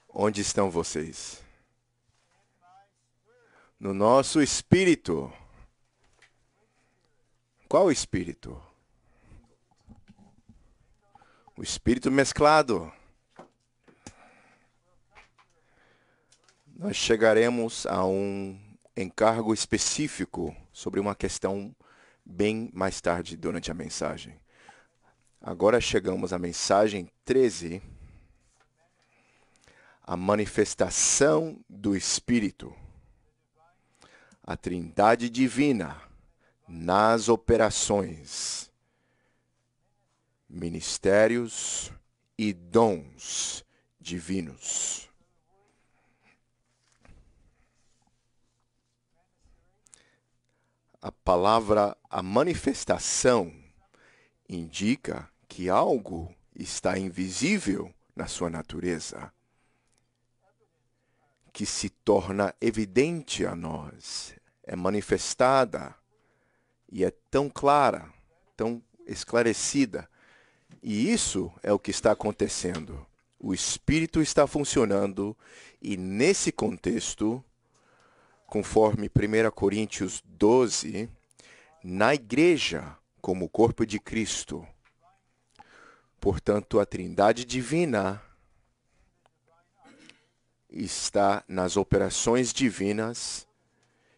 Onde estão vocês? No nosso espírito. Qual espírito? O espírito mesclado. Nós chegaremos a um encargo específico sobre uma questão bem mais tarde durante a mensagem. Agora chegamos à mensagem 13, a manifestação do Espírito, a Trindade Divina nas operações, ministérios e dons divinos. A palavra, a manifestação, indica que algo está invisível na sua natureza, que se torna evidente a nós, é manifestada e é tão clara, tão esclarecida. E isso é o que está acontecendo. O Espírito está funcionando e nesse contexto, conforme 1 Coríntios 12, na igreja, como o corpo de Cristo. Portanto, a Trindade Divina está nas operações divinas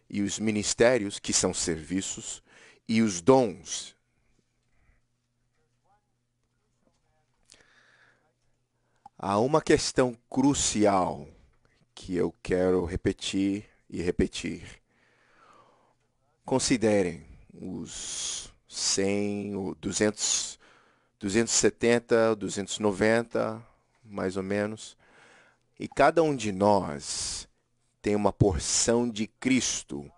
e os ministérios, que são serviços, e os dons. Há uma questão crucial que eu quero repetir e repetir. Considerem os 100, o 200, 270, 290, mais ou menos. E cada um de nós tem uma porção de Cristo,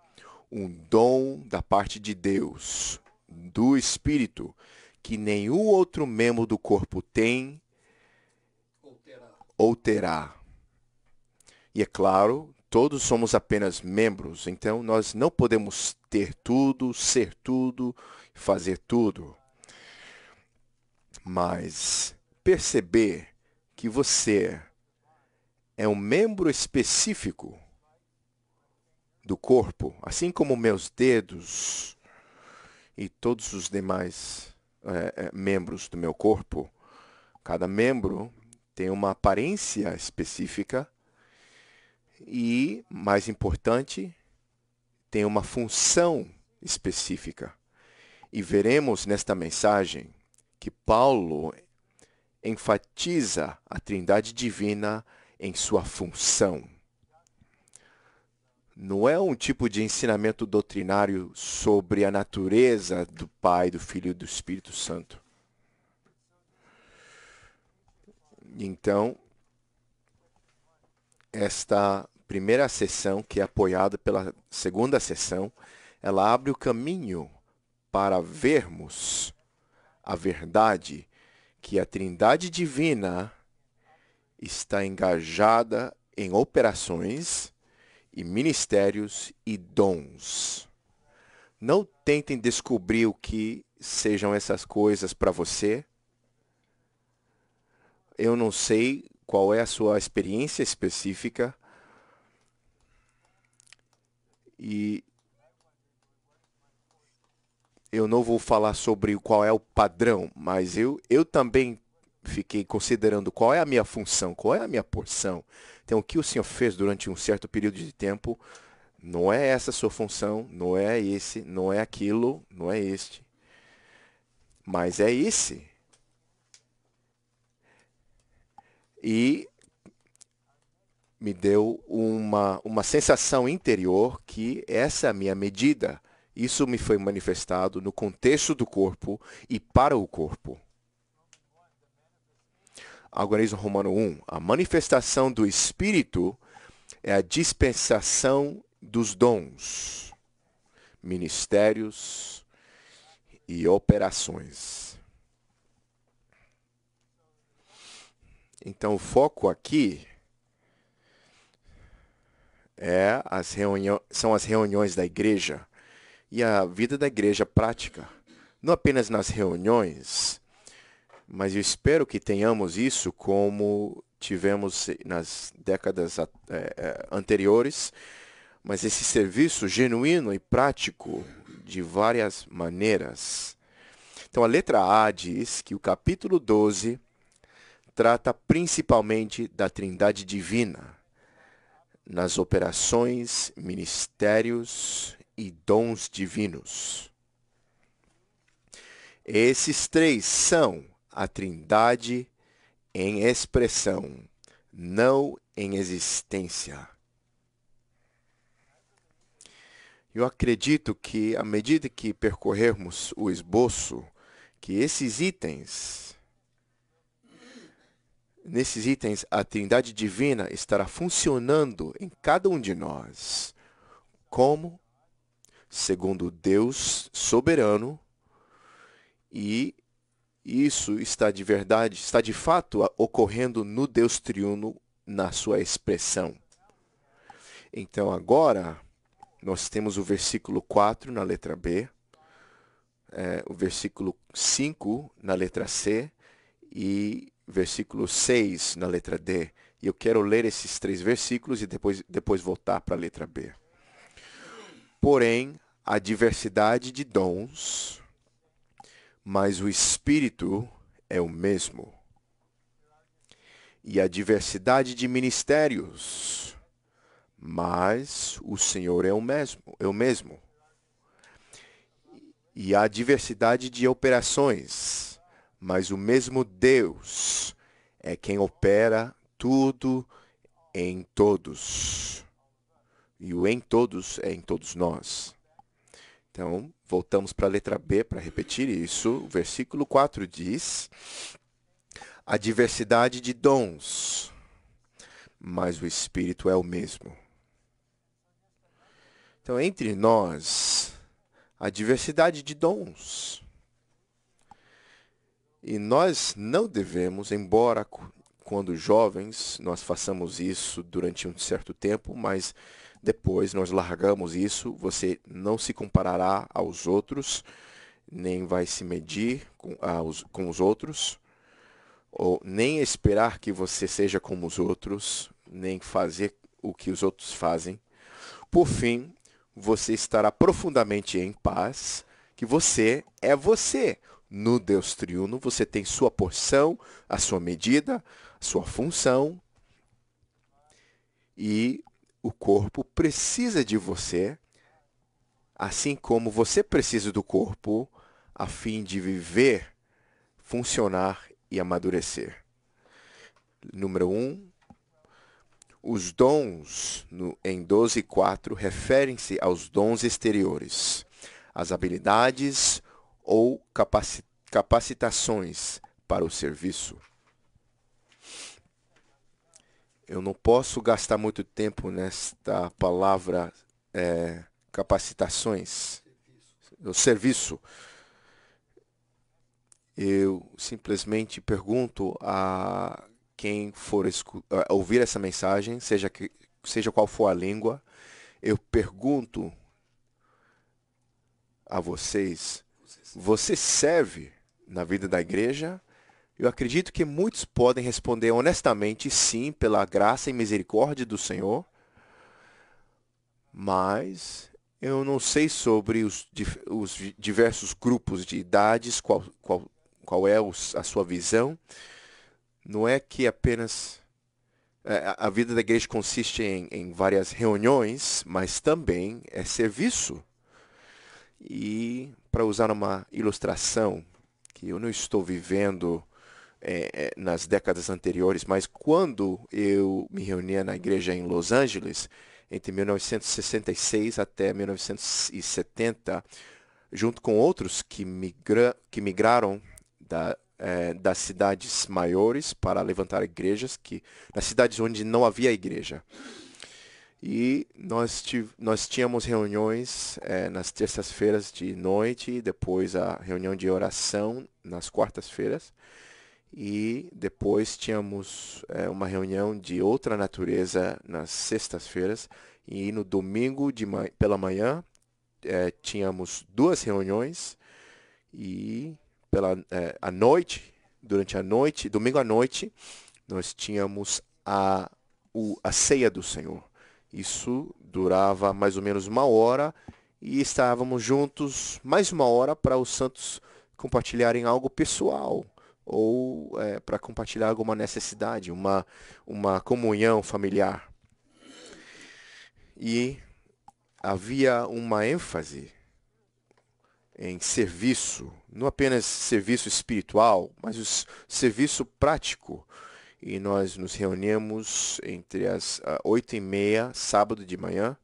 um dom da parte de Deus, do Espírito, que nenhum outro membro do corpo tem ou terá. E é claro, todos somos apenas membros, então nós não podemos ter tudo, ser tudo, fazer tudo. Mas perceber que você é um membro específico do corpo, assim como meus dedos e todos os demais membros do meu corpo, cada membro tem uma aparência específica e, mais importante, tem uma função específica. E veremos nesta mensagem que Paulo enfatiza a Trindade Divina em sua função. Não é um tipo de ensinamento doutrinário sobre a natureza do Pai, do Filho e do Espírito Santo. Então, esta primeira sessão, que é apoiada pela segunda sessão, ela abre o caminho para vermos a verdade que a Trindade Divina está engajada em operações e ministérios e dons. Não tentem descobrir o que sejam essas coisas para você. Eu não sei qual é a sua experiência específica. E eu não vou falar sobre qual é o padrão, mas eu também fiquei considerando qual é a minha função, qual é a minha porção. Então, o que o Senhor fez durante um certo período de tempo, não é essa a sua função, não é esse, não é aquilo, não é este, mas é esse. E me deu uma sensação interior que essa é a minha medida. Isso me foi manifestado no contexto do corpo e para o corpo. Agora, em Romano 1, a manifestação do Espírito é a dispensação dos dons, ministérios e operações. Então, o foco aqui são as reuniões da igreja e a vida da igreja prática. Não apenas nas reuniões, mas eu espero que tenhamos isso como tivemos nas décadas anteriores, mas esse serviço genuíno e prático de várias maneiras. Então, a letra A diz que o capítulo 12 trata principalmente da Trindade Divina, nas operações, ministérios e dons divinos. Esses três são a Trindade em expressão, não em existência. Eu acredito que, à medida que percorrermos o esboço, que nesses itens, a Trindade Divina estará funcionando em cada um de nós, como segundo Deus soberano, e isso está de fato ocorrendo no Deus triuno na sua expressão. Então agora nós temos o versículo 4 na letra B, o versículo 5 na letra C e versículo 6 na letra D. E eu quero ler esses três versículos e depois voltar para a letra B. Porém, a diversidade de dons, mas o Espírito é o mesmo. E a diversidade de ministérios, mas o Senhor é o mesmo. E a diversidade de operações, mas o mesmo Deus é quem opera tudo em todos. E o em todos é em todos nós. Então, voltamos para a letra B para repetir isso. O versículo 4 diz: a diversidade de dons, mas o Espírito é o mesmo. Então, entre nós, a diversidade de dons. E nós não devemos, embora quando jovens nós façamos isso durante um certo tempo, mas depois nós largamos isso, você não se comparará aos outros, nem vai se medir com os outros, ou nem esperar que você seja como os outros, nem fazer o que os outros fazem. Por fim, você estará profundamente em paz, que você é você. No Deus triuno, você tem sua porção, a sua medida, a sua função. E o corpo precisa de você, assim como você precisa do corpo, a fim de viver, funcionar e amadurecer. Número 1. Os dons em 12:4 referem-se aos dons exteriores, as habilidades ou capacitações para o serviço. Eu não posso gastar muito tempo nesta palavra capacitações, o serviço. Eu simplesmente pergunto a quem for ouvir essa mensagem, seja qual for a língua, eu pergunto a vocês: você serve na vida da igreja? Eu acredito que muitos podem responder honestamente sim, pela graça e misericórdia do Senhor, mas eu não sei sobre os diversos grupos de idades, qual é a sua visão. Não é que apenas a vida da igreja consiste em várias reuniões, mas também é serviço. E para usar uma ilustração que eu não estou vivendo nas décadas anteriores, mas quando eu me reunia na igreja em Los Angeles, entre 1966 até 1970, junto com outros que migraram das cidades maiores para levantar igrejas, nas cidades onde não havia igreja. E nós tínhamos reuniões nas terças-feiras de noite, e depois a reunião de oração nas quartas-feiras. E depois tínhamos uma reunião de outra natureza nas sextas-feiras. E no domingo pela manhã tínhamos duas reuniões. E durante a noite, domingo à noite, nós tínhamos a ceia do Senhor. Isso durava mais ou menos uma hora e estávamos juntos mais uma hora para os santos compartilharem algo pessoal ou para compartilhar alguma necessidade, uma comunhão familiar. E havia uma ênfase em serviço, não apenas serviço espiritual, mas o serviço prático. E nós nos reunimos entre as 8h30, sábado de manhã,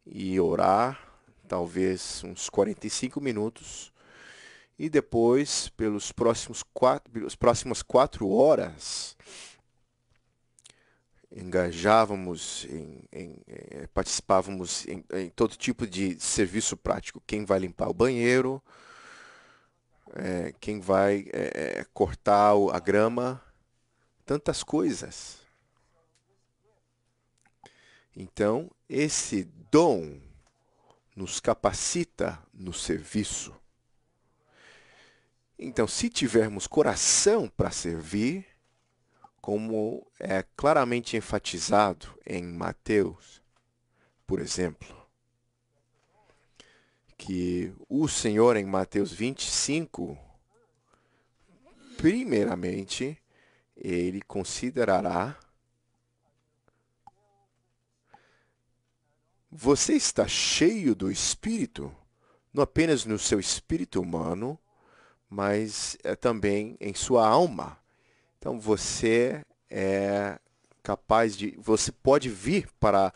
e orar, talvez uns 45 minutos. E depois, pelas próximas 4 horas, engajávamos, participávamos em todo tipo de serviço prático. Quem vai limpar o banheiro, quem vai cortar a grama, tantas coisas. Então, esse dom nos capacita no serviço. Então, se tivermos coração para servir, como é claramente enfatizado em Mateus, por exemplo, que o Senhor em Mateus 25, primeiramente, ele considerará: você está cheio do Espírito, não apenas no seu espírito humano, mas também em sua alma. Então você é capaz você pode vir para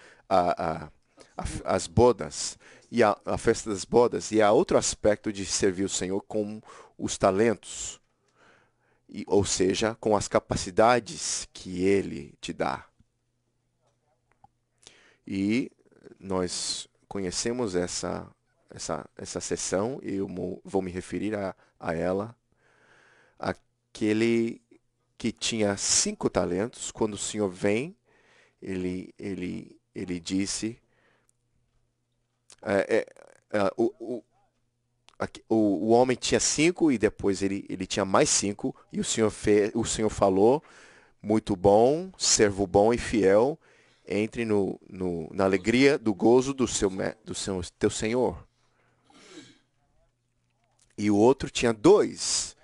as bodas e a festa das bodas, e há outro aspecto de servir o Senhor com os talentos, ou seja, com as capacidades que Ele te dá. E nós conhecemos essa sessão, e eu vou me referir a ela. Aquele que tinha 5 talentos, quando o Senhor vem, ele disse, o homem tinha 5 e depois ele tinha mais 5, e o Senhor falou: muito bom, servo bom e fiel, entre na alegria do gozo do teu Senhor. E o outro tinha 2.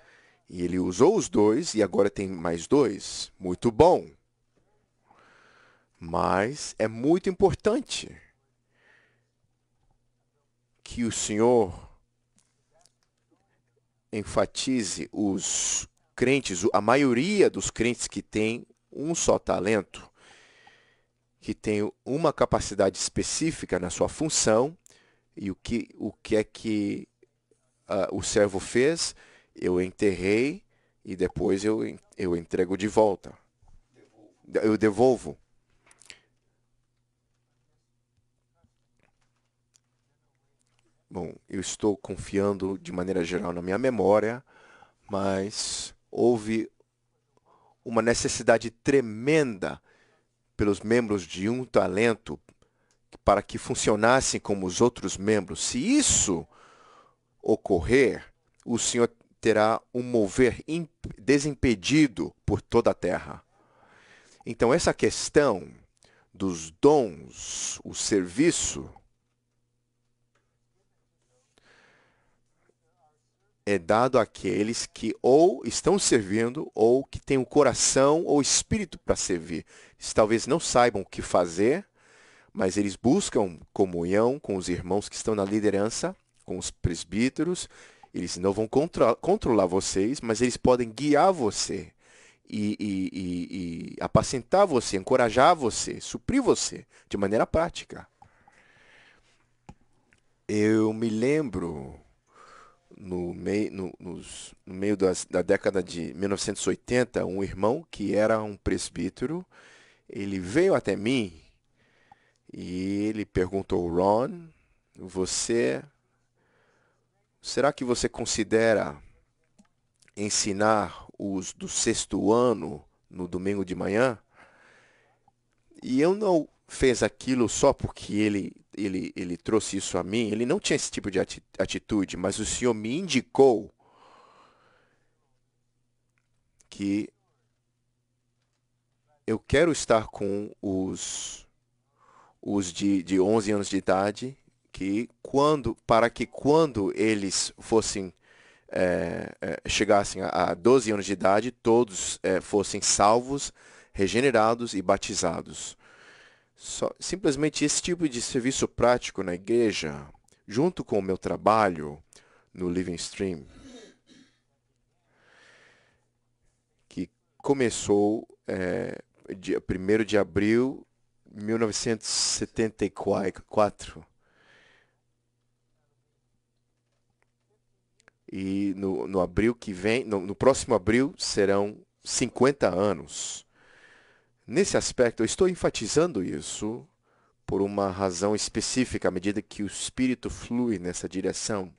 E ele usou os 2 e agora tem mais 2. Muito bom. Mas é muito importante que o Senhor enfatize os crentes, a maioria dos crentes que tem um só talento, que tem uma capacidade específica na sua função, e o que é que o servo fez? Eu enterrei e depois eu entrego de volta. Eu devolvo. Bom, eu estou confiando de maneira geral na minha memória, mas houve uma necessidade tremenda pelos membros de um talento para que funcionassem como os outros membros. Se isso ocorrer, o Senhor terá um mover desimpedido por toda a terra. Então, essa questão dos dons, o serviço, é dado àqueles que ou estão servindo ou que têm o coração ou espírito para servir. Eles talvez não saibam o que fazer, mas eles buscam comunhão com os irmãos que estão na liderança, com os presbíteros. Eles não vão controlar vocês, mas eles podem guiar você e apacentar você, encorajar você, suprir você de maneira prática. Eu me lembro, no meio da década de 1980, um irmão que era um presbítero, ele veio até mim e ele perguntou: Ron, será que você considera ensinar os do 6º ano no domingo de manhã? E eu não fiz aquilo só porque ele trouxe isso a mim. Ele não tinha esse tipo de atitude, mas o Senhor me indicou que eu quero estar com os de 11 anos de idade, para que quando eles fossem chegassem a 12 anos de idade, todos fossem salvos, regenerados e batizados. Simplesmente esse tipo de serviço prático na igreja, junto com o meu trabalho no Living Stream, que começou dia 1º de abril de 1974. E no abril que vem, no próximo abril, serão 50 anos. Nesse aspecto, eu estou enfatizando isso por uma razão específica, à medida que o Espírito flui nessa direção.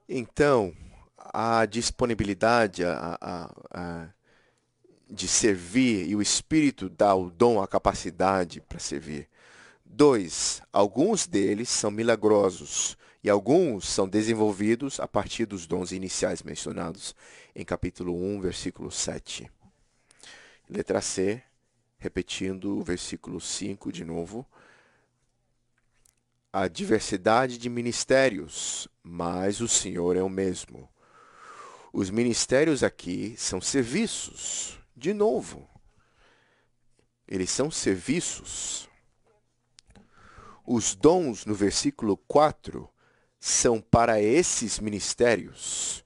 Então, a disponibilidade de servir e o Espírito dá o dom, a capacidade para servir. 2. Alguns deles são milagrosos e alguns são desenvolvidos a partir dos dons iniciais mencionados em capítulo 1, versículo 7. Letra C, repetindo o versículo 5 de novo. A diversidade de ministérios, mas o Senhor é o mesmo. Os ministérios aqui são serviços, de novo. Eles são serviços. Os dons, no versículo 4, são para esses ministérios,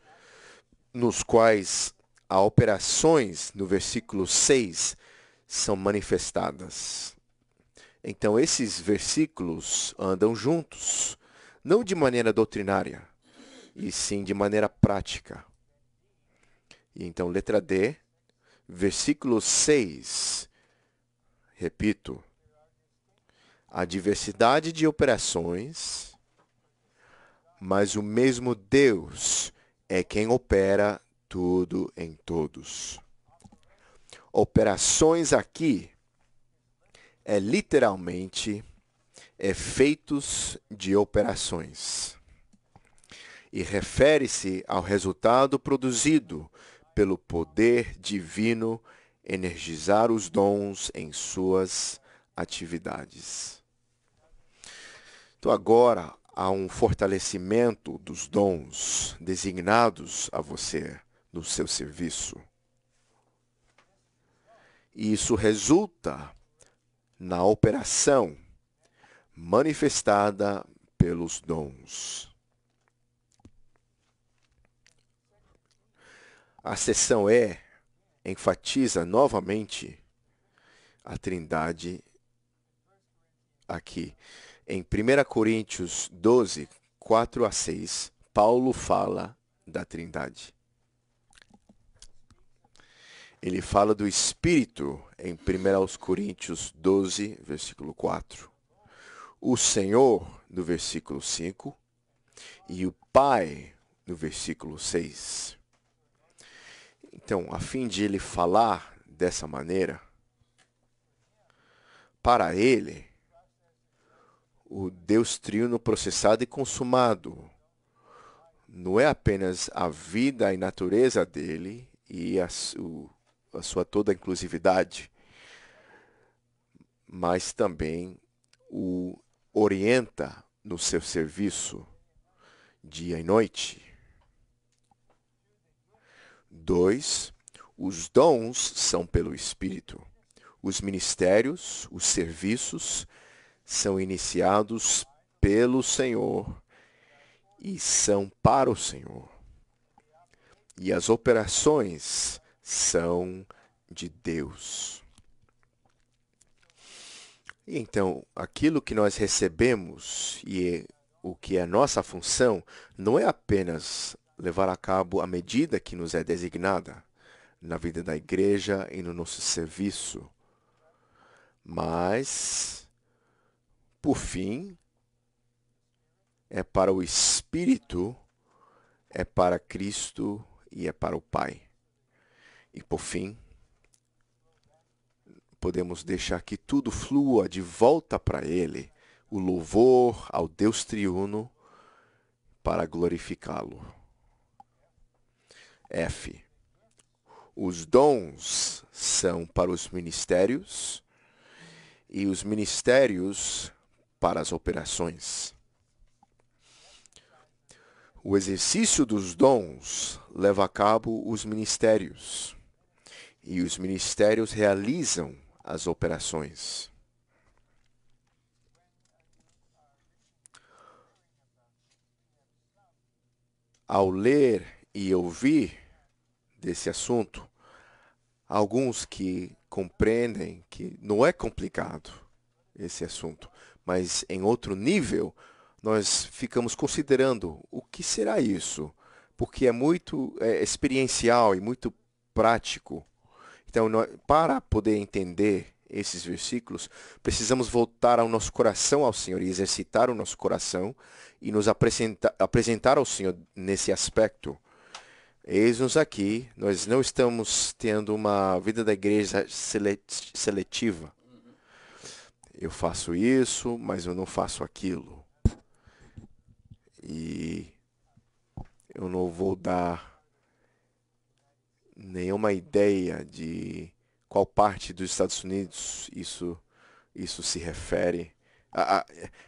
nos quais as operações, no versículo 6, são manifestadas. Então, esses versículos andam juntos, não de maneira doutrinária, e sim de maneira prática. E então, letra D, versículo 6, repito, a diversidade de operações, mas o mesmo Deus é quem opera tudo em todos. Operações aqui é literalmente efeitos de operações e refere-se ao resultado produzido pelo poder divino energizar os dons em suas atividades. Então agora há um fortalecimento dos dons designados a você no seu serviço. E isso resulta na operação manifestada pelos dons. A seção E enfatiza novamente a Trindade aqui. Em 1 Coríntios 12, 4 a 6, Paulo fala da Trindade. Ele fala do Espírito em 1 Coríntios 12, versículo 4. O Senhor, no versículo 5, e o Pai, no versículo 6. Então, a fim de ele falar dessa maneira, para ele, o Deus Trino processado e consumado não é apenas a vida e natureza dele e a sua toda inclusividade, mas também o orienta no seu serviço dia e noite. 2. Os dons são pelo Espírito. Os ministérios, os serviços, são iniciados pelo Senhor e são para o Senhor. E as operações são de Deus. E então, aquilo que nós recebemos e o que é nossa função não é apenas levar a cabo a medida que nos é designada na vida da igreja e no nosso serviço, mas, por fim, é para o Espírito, é para Cristo e é para o Pai. E, por fim, podemos deixar que tudo flua de volta para Ele, o louvor ao Deus triuno, para glorificá-lo. F. Os dons são para os ministérios e os ministérios para as operações. O exercício dos dons leva a cabo os ministérios e os ministérios realizam as operações. Ao ler e ouvir desse assunto, alguns que compreendem que não é complicado esse assunto, mas em outro nível, nós ficamos considerando o que será isso, porque é muito experiencial e muito prático. Então, para poder entender esses versículos, precisamos voltar ao nosso coração ao Senhor e exercitar o nosso coração e nos apresentar ao Senhor nesse aspecto. Eis-nos aqui, nós não estamos tendo uma vida da igreja seletiva. Eu faço isso, mas eu não faço aquilo. E eu não vou dar nenhuma ideia de qual parte dos Estados Unidos isso se refere.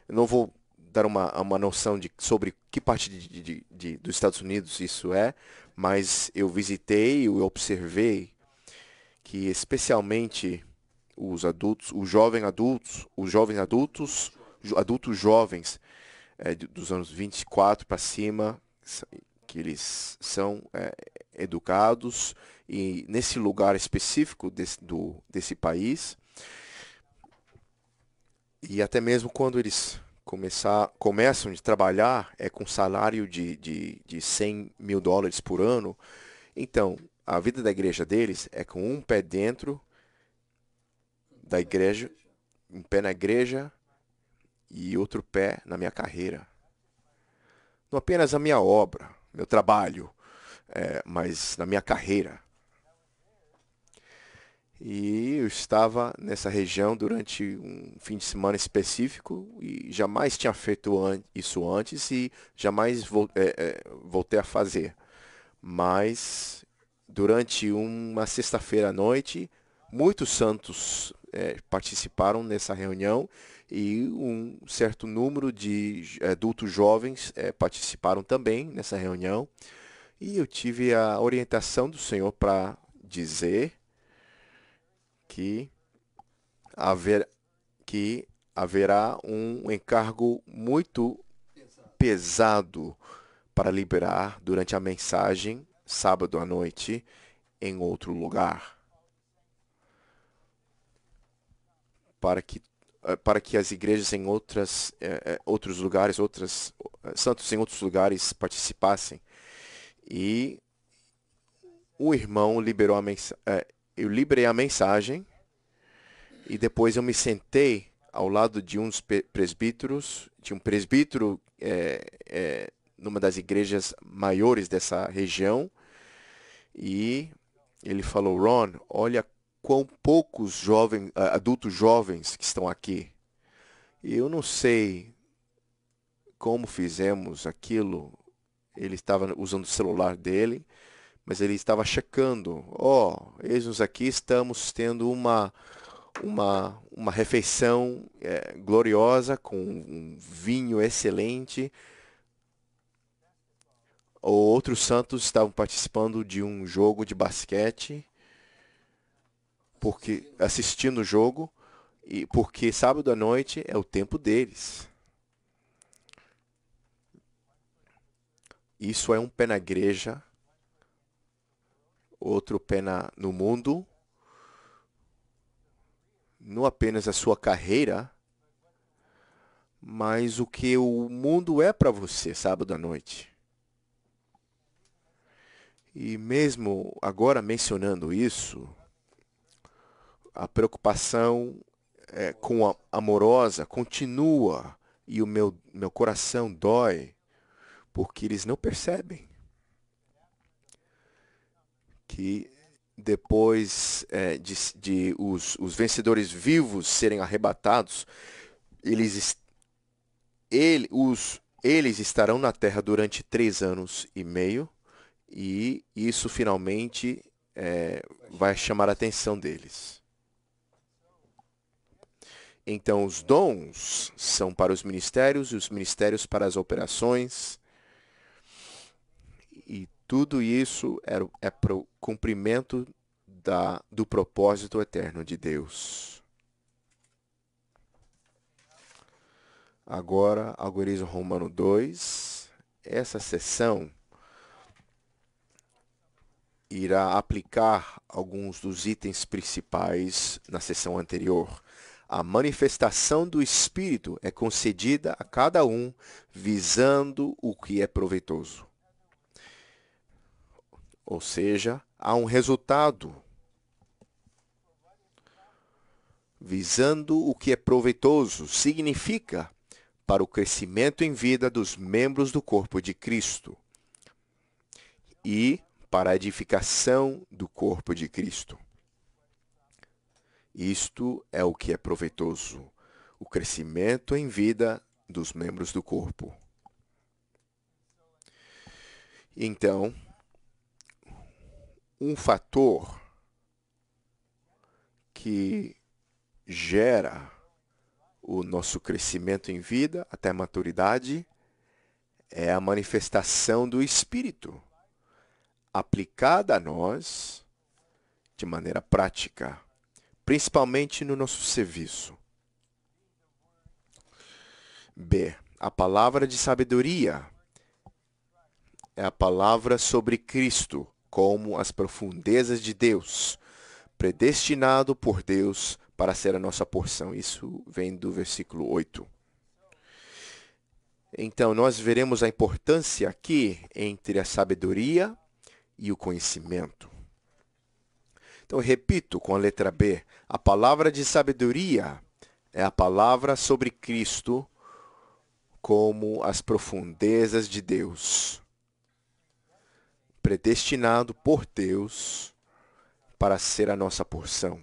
Eu não vou dar uma noção sobre que parte dos Estados Unidos isso é, mas eu visitei e observei que especialmente os adultos, adultos jovens dos anos 24 para cima, que eles são educados e nesse lugar específico desse país, e até mesmo quando eles começam a trabalhar com salário de $100.000 por ano. Então, a vida da igreja deles é com um pé dentro da igreja, um pé na igreja e outro pé na minha carreira. Não apenas na minha obra, meu trabalho, mas na minha carreira. E eu estava nessa região durante um fim de semana específico e jamais tinha feito isso antes e jamais voltei a fazer. Mas durante uma sexta-feira à noite, muitos santos participaram nessa reunião e um certo número de adultos jovens participaram também nessa reunião. E eu tive a orientação do Senhor para dizer que haverá um encargo muito pesado para liberar durante a mensagem sábado à noite em outro lugar, para que as igrejas em outros lugares, santos em outros lugares participassem. E o irmão liberou eu liberei a mensagem e depois eu me sentei ao lado de uns presbíteros, de um presbítero numa das igrejas maiores dessa região, e ele falou: Ron, olha quão poucos adultos jovens que estão aqui. E eu não sei como fizemos aquilo. Ele estava usando o celular dele, mas ele estava checando. Eis-nos aqui, estamos tendo uma refeição gloriosa com um vinho excelente. Outros santos estavam participando de um jogo de basquete, assistindo o jogo, porque sábado à noite é o tempo deles. Isso é um pé na igreja, outro pé no mundo, não apenas a sua carreira, mas o que o mundo é para você sábado à noite. E mesmo agora mencionando isso, a preocupação com a amorosa continua e o meu coração dói porque eles não percebem que depois de os vencedores vivos serem arrebatados, eles estarão na terra durante 3 anos e meio, e isso finalmente vai chamar a atenção deles. Então, os dons são para os ministérios e os ministérios para as operações. E tudo isso é para o cumprimento do propósito eterno de Deus. Agora, algoritmo romano 2. Essa sessão irá aplicar alguns dos itens principais na sessão anterior. A manifestação do Espírito é concedida a cada um visando o que é proveitoso. Ou seja, há um resultado visando o que é proveitoso. Significa para o crescimento em vida dos membros do corpo de Cristo e para a edificação do corpo de Cristo. Isto é o que é proveitoso, o crescimento em vida dos membros do corpo. Então, um fator que gera o nosso crescimento em vida até a maturidade é a manifestação do Espírito, aplicada a nós de maneira prática, principalmente no nosso serviço. B. A palavra de sabedoria é a palavra sobre Cristo, como as profundezas de Deus, predestinado por Deus para ser a nossa porção. Isso vem do versículo 8. Então, nós veremos a importância aqui entre a sabedoria e o conhecimento. Então, repito com a letra B. A palavra de sabedoria é a palavra sobre Cristo como as profundezas de Deus, predestinado por Deus para ser a nossa porção.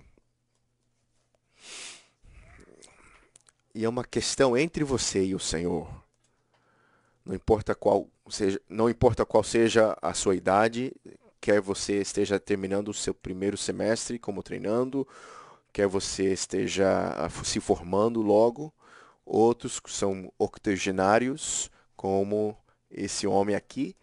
E é uma questão entre você e o Senhor. Não importa qual seja a sua idade, quer você esteja terminando o seu primeiro semestre como treinando, quer você esteja se formando logo, outros são octogenários, como esse homem aqui,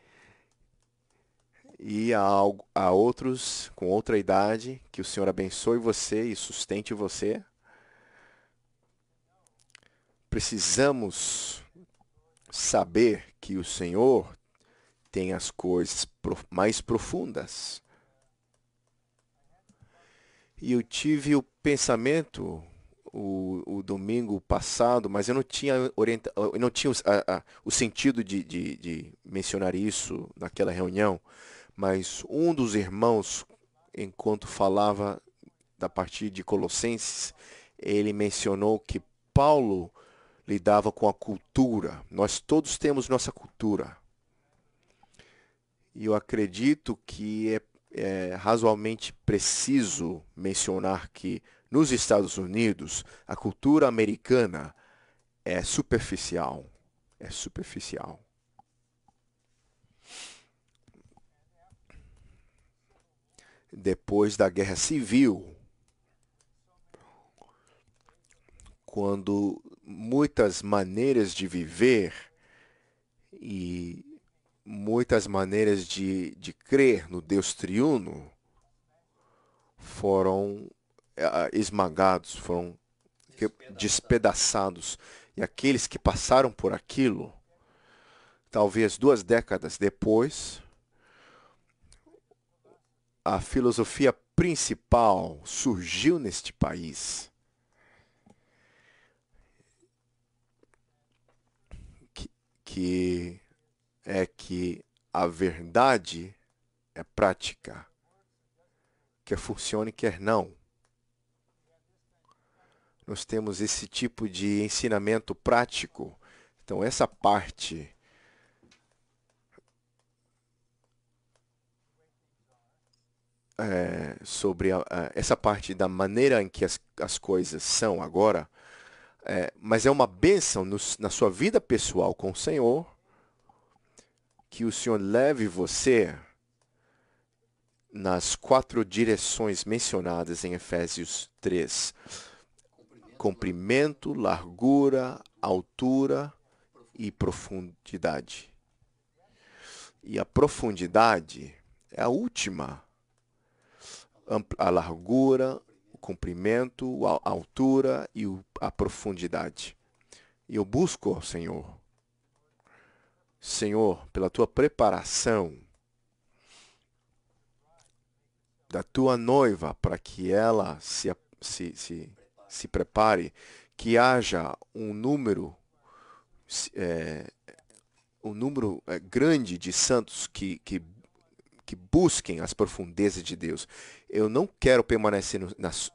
e há outros com outra idade, que o Senhor abençoe você e sustente você. Precisamos saber que o Senhor tem as coisas mais profundas. E eu tive o pensamento o domingo passado, mas eu não tinha, o sentido de mencionar isso naquela reunião, mas um dos irmãos, enquanto falava da partir de Colossenses, ele mencionou que Paulo lidava com a cultura. Nós todos temos nossa cultura. E eu acredito que é razoavelmente preciso mencionar que nos Estados Unidos a cultura americana é superficial. É superficial. Depois da Guerra Civil, quando muitas maneiras de viver e muitas maneiras de crer no Deus triuno foram esmagados, foram despedaçados. E aqueles que passaram por aquilo, talvez 2 décadas depois, a filosofia principal surgiu neste país, que é que a verdade é prática, quer funcione, quer não. Nós temos esse tipo de ensinamento prático. Então, essa parte sobre essa parte da maneira em que as coisas são agora, mas é uma bênção na sua vida pessoal com o Senhor, que o Senhor leve você nas 4 direções mencionadas em Efésios 3: comprimento, largura, altura e profundidade. E a profundidade é a última. A largura, o comprimento, a altura e a profundidade. E eu busco ao Senhor. Senhor, pela tua preparação da tua noiva, para que ela se prepare, que haja um número grande de santos que busquem as profundezas de Deus. Eu não quero permanecer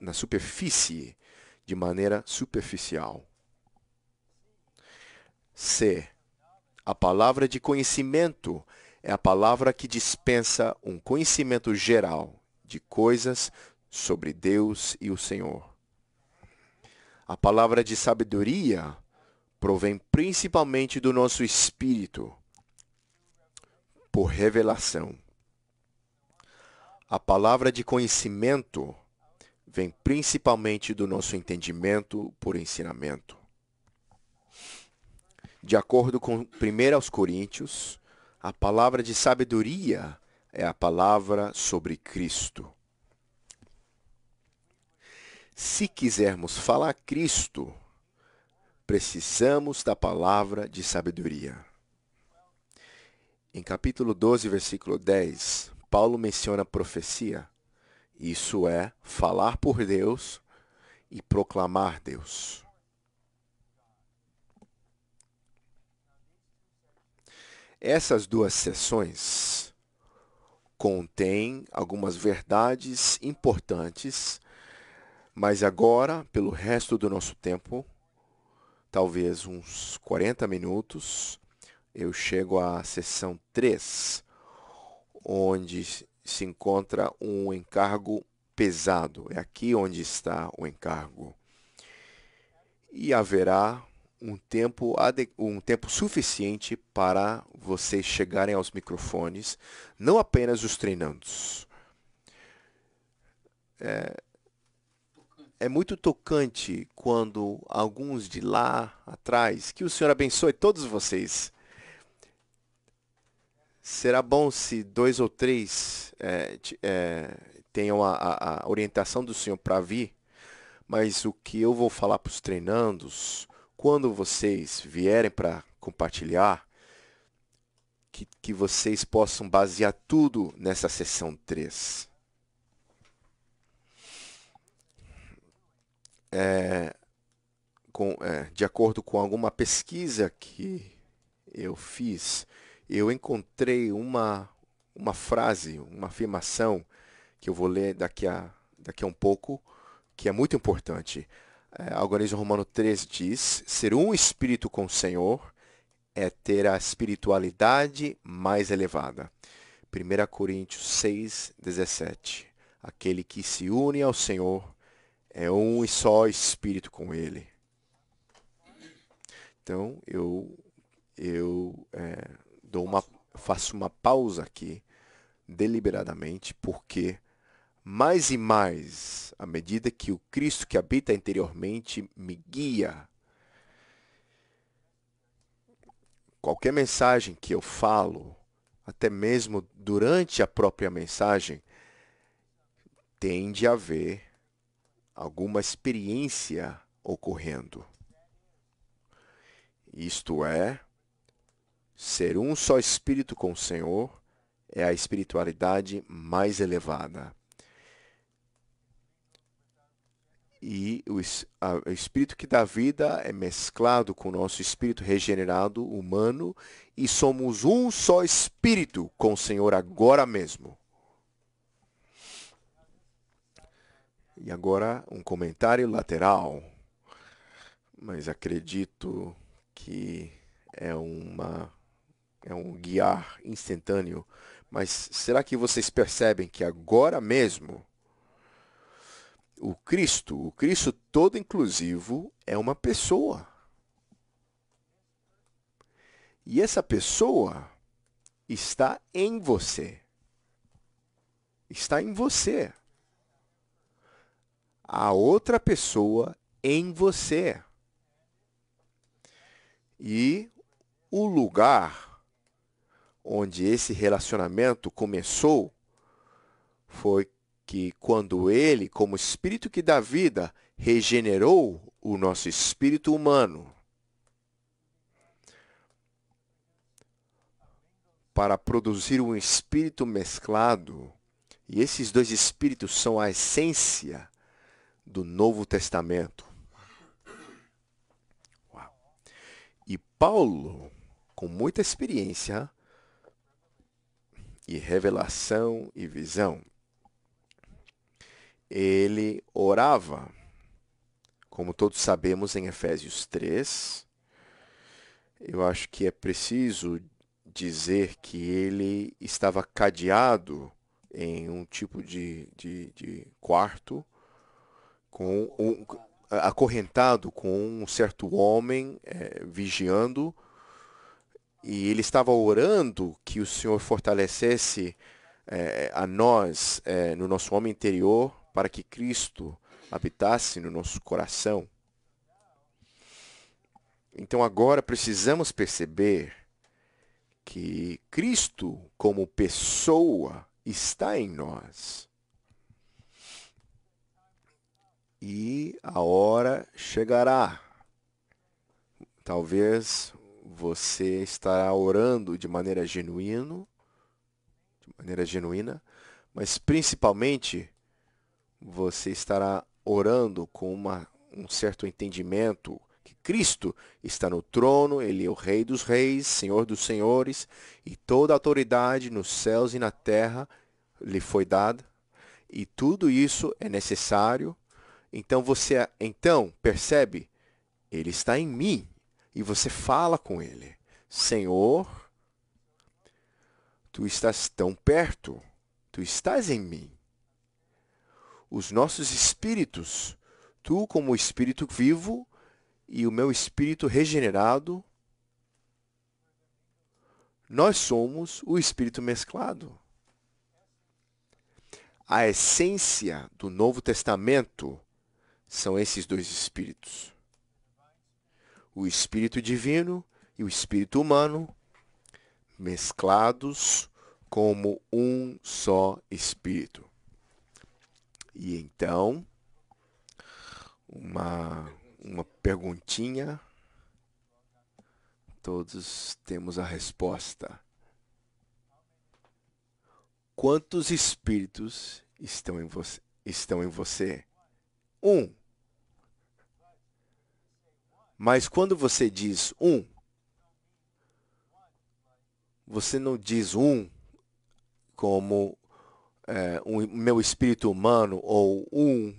na superfície de maneira superficial. C. A palavra de conhecimento é a palavra que dispensa um conhecimento geral de coisas sobre Deus e o Senhor. A palavra de sabedoria provém principalmente do nosso espírito, por revelação. A palavra de conhecimento vem principalmente do nosso entendimento por ensinamento. De acordo com 1 Coríntios, a palavra de sabedoria é a palavra sobre Cristo. Se quisermos falar Cristo, precisamos da palavra de sabedoria. Em capítulo 12, versículo 10, Paulo menciona profecia. Isso é, falar por Deus e proclamar Deus. Essas 2 seções contêm algumas verdades importantes, mas agora, pelo resto do nosso tempo, talvez uns 40 minutos, eu chego à seção 3, onde se encontra um encargo pesado. É aqui onde está o encargo. E haverá um tempo suficiente para vocês chegarem aos microfones, não apenas os treinandos. É muito tocante quando alguns de lá atrás, que o Senhor abençoe todos vocês. Será bom se 2 ou 3 tenham a orientação do Senhor para vir, mas o que eu vou falar para os treinandos, quando vocês vierem para compartilhar, que vocês possam basear tudo nessa sessão 3. De acordo com alguma pesquisa que eu fiz, eu encontrei uma frase, uma afirmação, que eu vou ler daqui a um pouco, que é muito importante. Algorismo Romano 3 diz: ser um espírito com o Senhor é ter a espiritualidade mais elevada. 1 Coríntios 6, 17. Aquele que se une ao Senhor é um e só espírito com Ele. Então, eu faço uma pausa aqui, deliberadamente, porque mais e mais, à medida que o Cristo que habita interiormente me guia, qualquer mensagem que eu falo, até mesmo durante a própria mensagem, tende a haver alguma experiência ocorrendo. Isto é, ser um só espírito com o Senhor é a espiritualidade mais elevada. E o espírito que dá vida é mesclado com o nosso espírito regenerado humano e somos um só espírito com o Senhor agora mesmo. E agora um comentário lateral, mas acredito que é um guiar instantâneo. Mas será que vocês percebem que agora mesmo o Cristo todo inclusivo, é uma pessoa? E essa pessoa está em você. está em você. A outra pessoa em você. E o lugar onde esse relacionamento começou foi que quando ele, como Espírito que dá vida, regenerou o nosso espírito humano para produzir um espírito mesclado. E esses dois espíritos são a essência do Novo Testamento. Uau. E Paulo, com muita experiência e revelação e visão, ele orava, como todos sabemos em Efésios 3. Eu acho que é preciso dizer que ele estava cadeado em um tipo de quarto, acorrentado com um certo homem vigiando, e ele estava orando que o Senhor fortalecesse a nós, no nosso homem interior, para que Cristo habitasse no nosso coração. Então agora precisamos perceber que Cristo, como pessoa, está em nós. E a hora chegará. Talvez você estará orando de maneira genuína, mas principalmente você estará orando com um certo entendimento que Cristo está no trono, Ele é o Rei dos Reis, Senhor dos Senhores, e toda a autoridade nos céus e na terra lhe foi dada, e tudo isso é necessário. Então você percebe, Ele está em mim, e você fala com Ele: Senhor, Tu estás tão perto, Tu estás em mim. Os nossos espíritos, Tu como espírito vivo e o meu espírito regenerado, nós somos o espírito mesclado. A essência do Novo Testamento são esses dois espíritos. O espírito divino e o espírito humano mesclados como um só espírito. E então, uma perguntinha, todos temos a resposta. Quantos espíritos estão em você? Um. Mas quando você diz um, você não diz um como o meu espírito humano, ou um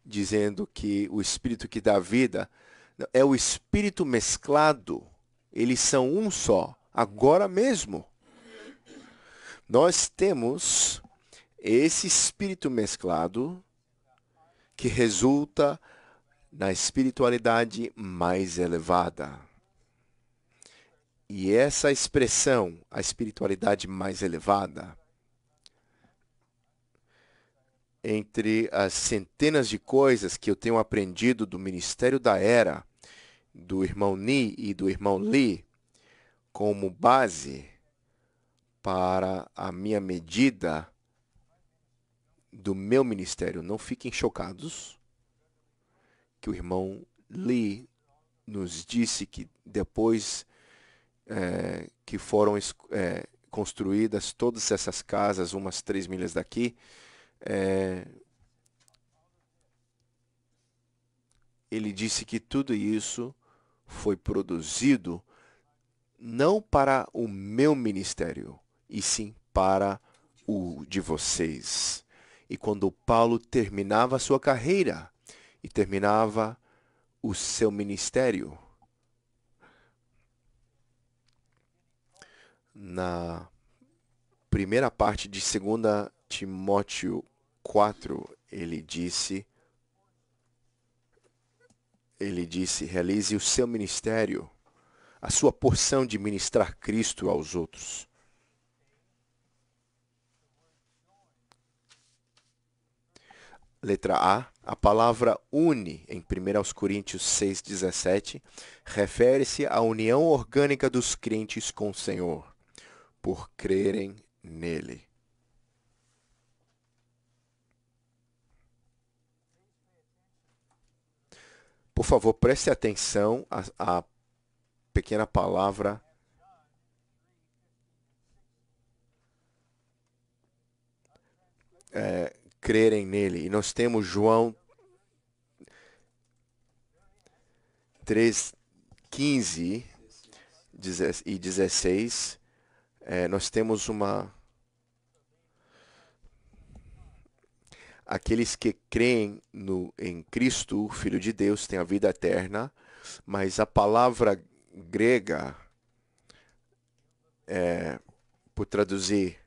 dizendo que o espírito que dá vida. É o espírito mesclado. Eles são um só, agora mesmo. Nós temos esse espírito mesclado que resulta na espiritualidade mais elevada. E essa expressão, a espiritualidade mais elevada, entre as centenas de coisas que eu tenho aprendido do Ministério da Era, do irmão Ni e do irmão Lee, como base para a minha medida do meu ministério. Não fiquem chocados que o irmão Lee nos disse que depois que foram construídas todas essas casas, umas 3 milhas daqui, ele disse que tudo isso foi produzido não para o meu ministério, e sim para o de vocês. E quando Paulo terminava a sua carreira e terminava o seu ministério, na primeira parte de 2 Timóteo 4, ele disse, realize o seu ministério, a sua porção de ministrar Cristo aos outros. Letra A palavra une em 1 Coríntios 6,17 refere-se à união orgânica dos crentes com o Senhor, por crerem nele. Por favor, preste atenção à pequena palavra crerem nele. E nós temos João 3:15 e 16. Nós temos aqueles que creem em Cristo, o Filho de Deus, têm a vida eterna, mas a palavra grega, por traduzir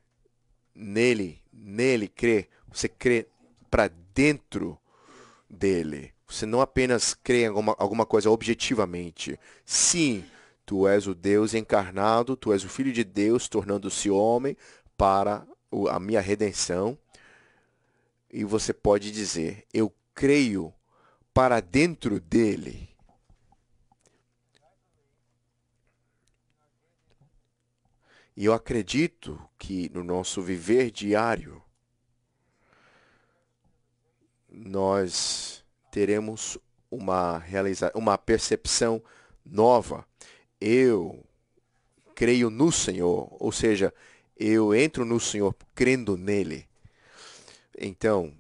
nele crê, você crê para dentro dele. Você não apenas crê em alguma coisa objetivamente. Sim, tu és o Deus encarnado, tu és o Filho de Deus, tornando-se homem para a minha redenção. E você pode dizer, eu creio para dentro dele. E eu acredito que no nosso viver diário, nós teremos uma percepção nova. Eu creio no Senhor, ou seja, eu entro no Senhor crendo nele. Então,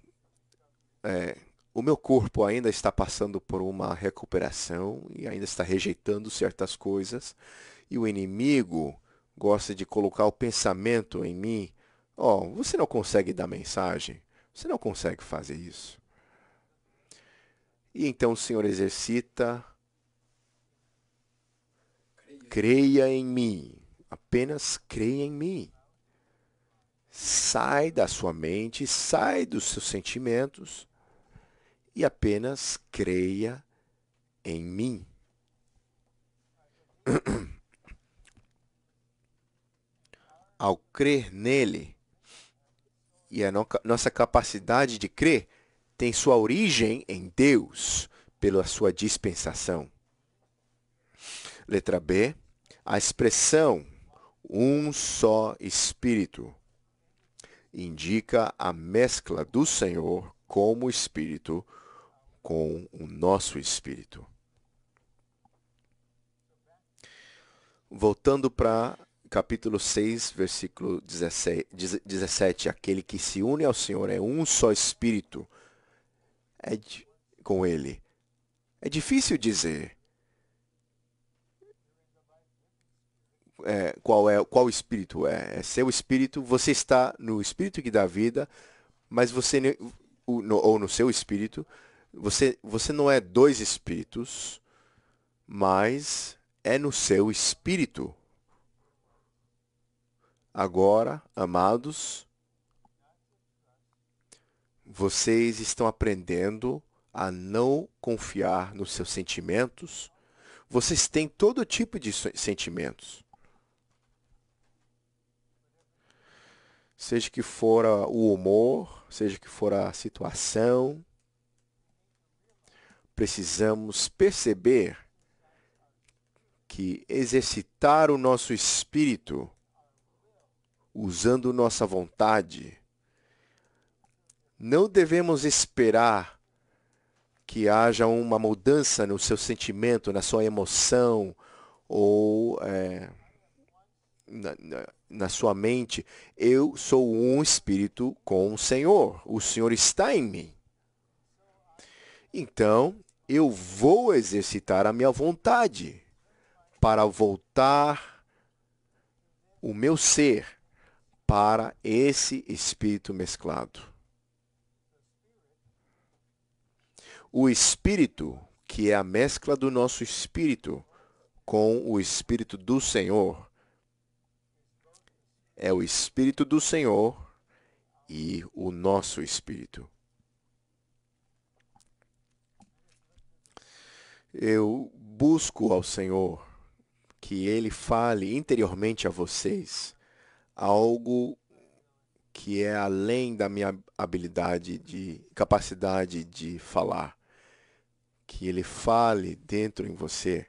o meu corpo ainda está passando por uma recuperação e ainda está rejeitando certas coisas. E o inimigo gosta de colocar o pensamento em mim: você não consegue dar mensagem, você não consegue fazer isso. E então o Senhor exercita: creia em mim, apenas creia em mim. Sai da sua mente, sai dos seus sentimentos e apenas creia em mim. Ao crer nele, e a nossa capacidade de crer tem sua origem em Deus, pela sua dispensação. Letra B, a expressão um só Espírito indica a mescla do Senhor como Espírito com o nosso Espírito. Voltando para capítulo 6, versículo 17. Aquele que se une ao Senhor é um só Espírito com Ele. É difícil dizer qual Espírito é. É seu Espírito, você está no Espírito que dá vida, mas você, ou no seu Espírito, você não é dois Espíritos, mas é no seu Espírito. Agora, amados, vocês estão aprendendo a não confiar nos seus sentimentos. Vocês têm todo tipo de sentimentos. Seja que for o humor, seja que for a situação, precisamos perceber que exercitar o nosso espírito usando nossa vontade, não devemos esperar que haja uma mudança no seu sentimento, na sua emoção ou na sua mente. Eu sou um espírito com o Senhor. O Senhor está em mim. Então, eu vou exercitar a minha vontade para voltar o meu ser para esse espírito mesclado. O espírito, que é a mescla do nosso espírito com o espírito do Senhor, é o espírito do Senhor e o nosso espírito. Eu busco ao Senhor que Ele fale interiormente a vocês algo que é além da minha capacidade de falar. Que ele fale dentro em você.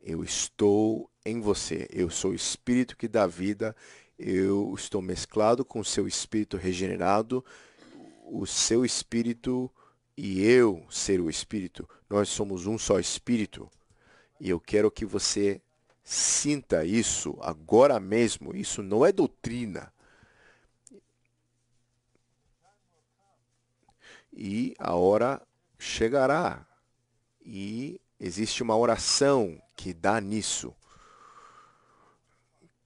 Eu estou em você. Eu sou o espírito que dá vida. Eu estou mesclado com o seu espírito regenerado. O seu espírito e eu ser o espírito. Nós somos um só espírito. E eu quero que você sinta isso agora mesmo. Isso não é doutrina. E a hora chegará. E existe uma oração que dá nisso,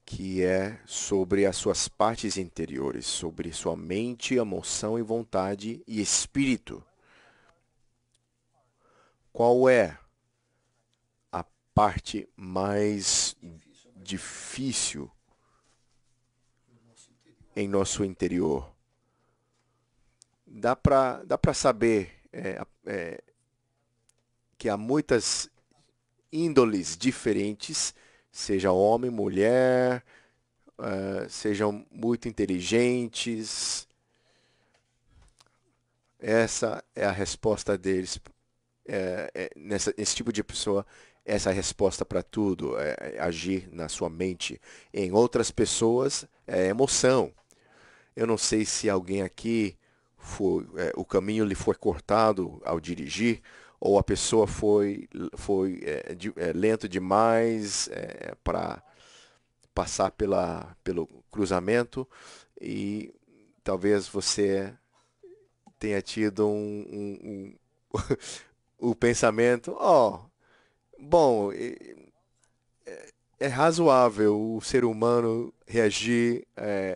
que é sobre as suas partes interiores, sobre sua mente, emoção e vontade e espírito. Qual é a parte mais difícil em nosso interior? Dá para saber que há muitas índoles diferentes, seja homem, mulher, sejam muito inteligentes. Essa é a resposta deles. Nesse tipo de pessoa, essa é a resposta para tudo, é agir na sua mente. Em outras pessoas, é emoção. Eu não sei se alguém aqui o caminho lhe foi cortado ao dirigir, ou a pessoa foi lento demais para passar pelo cruzamento e talvez você tenha tido o pensamento, bom, é razoável o ser humano reagir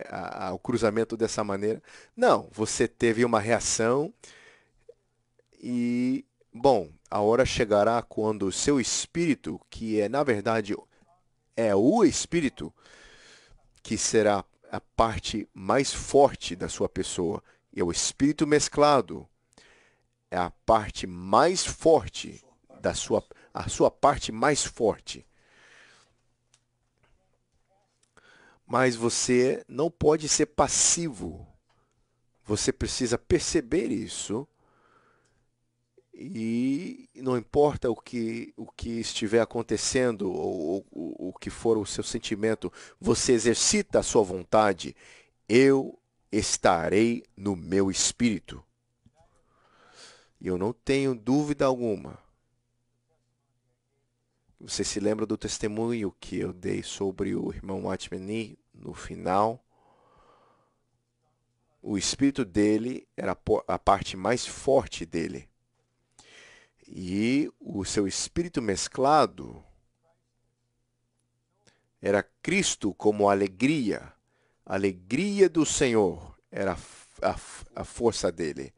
ao cruzamento dessa maneira. Não, você teve uma reação e, bom, a hora chegará quando o seu espírito, que na verdade é o espírito, que será a parte mais forte da sua pessoa, e o espírito mesclado é a parte mais forte a sua parte mais forte. Mas você não pode ser passivo. Você precisa perceber isso. E não importa o que estiver acontecendo ou o que for o seu sentimento, você exercita a sua vontade. Eu estarei no meu espírito. E eu não tenho dúvida alguma. Você se lembra do testemunho que eu dei sobre o irmão Watchman Nee no final? O espírito dele era a parte mais forte dele. E o seu espírito mesclado era Cristo como alegria. A alegria do Senhor era a força dele.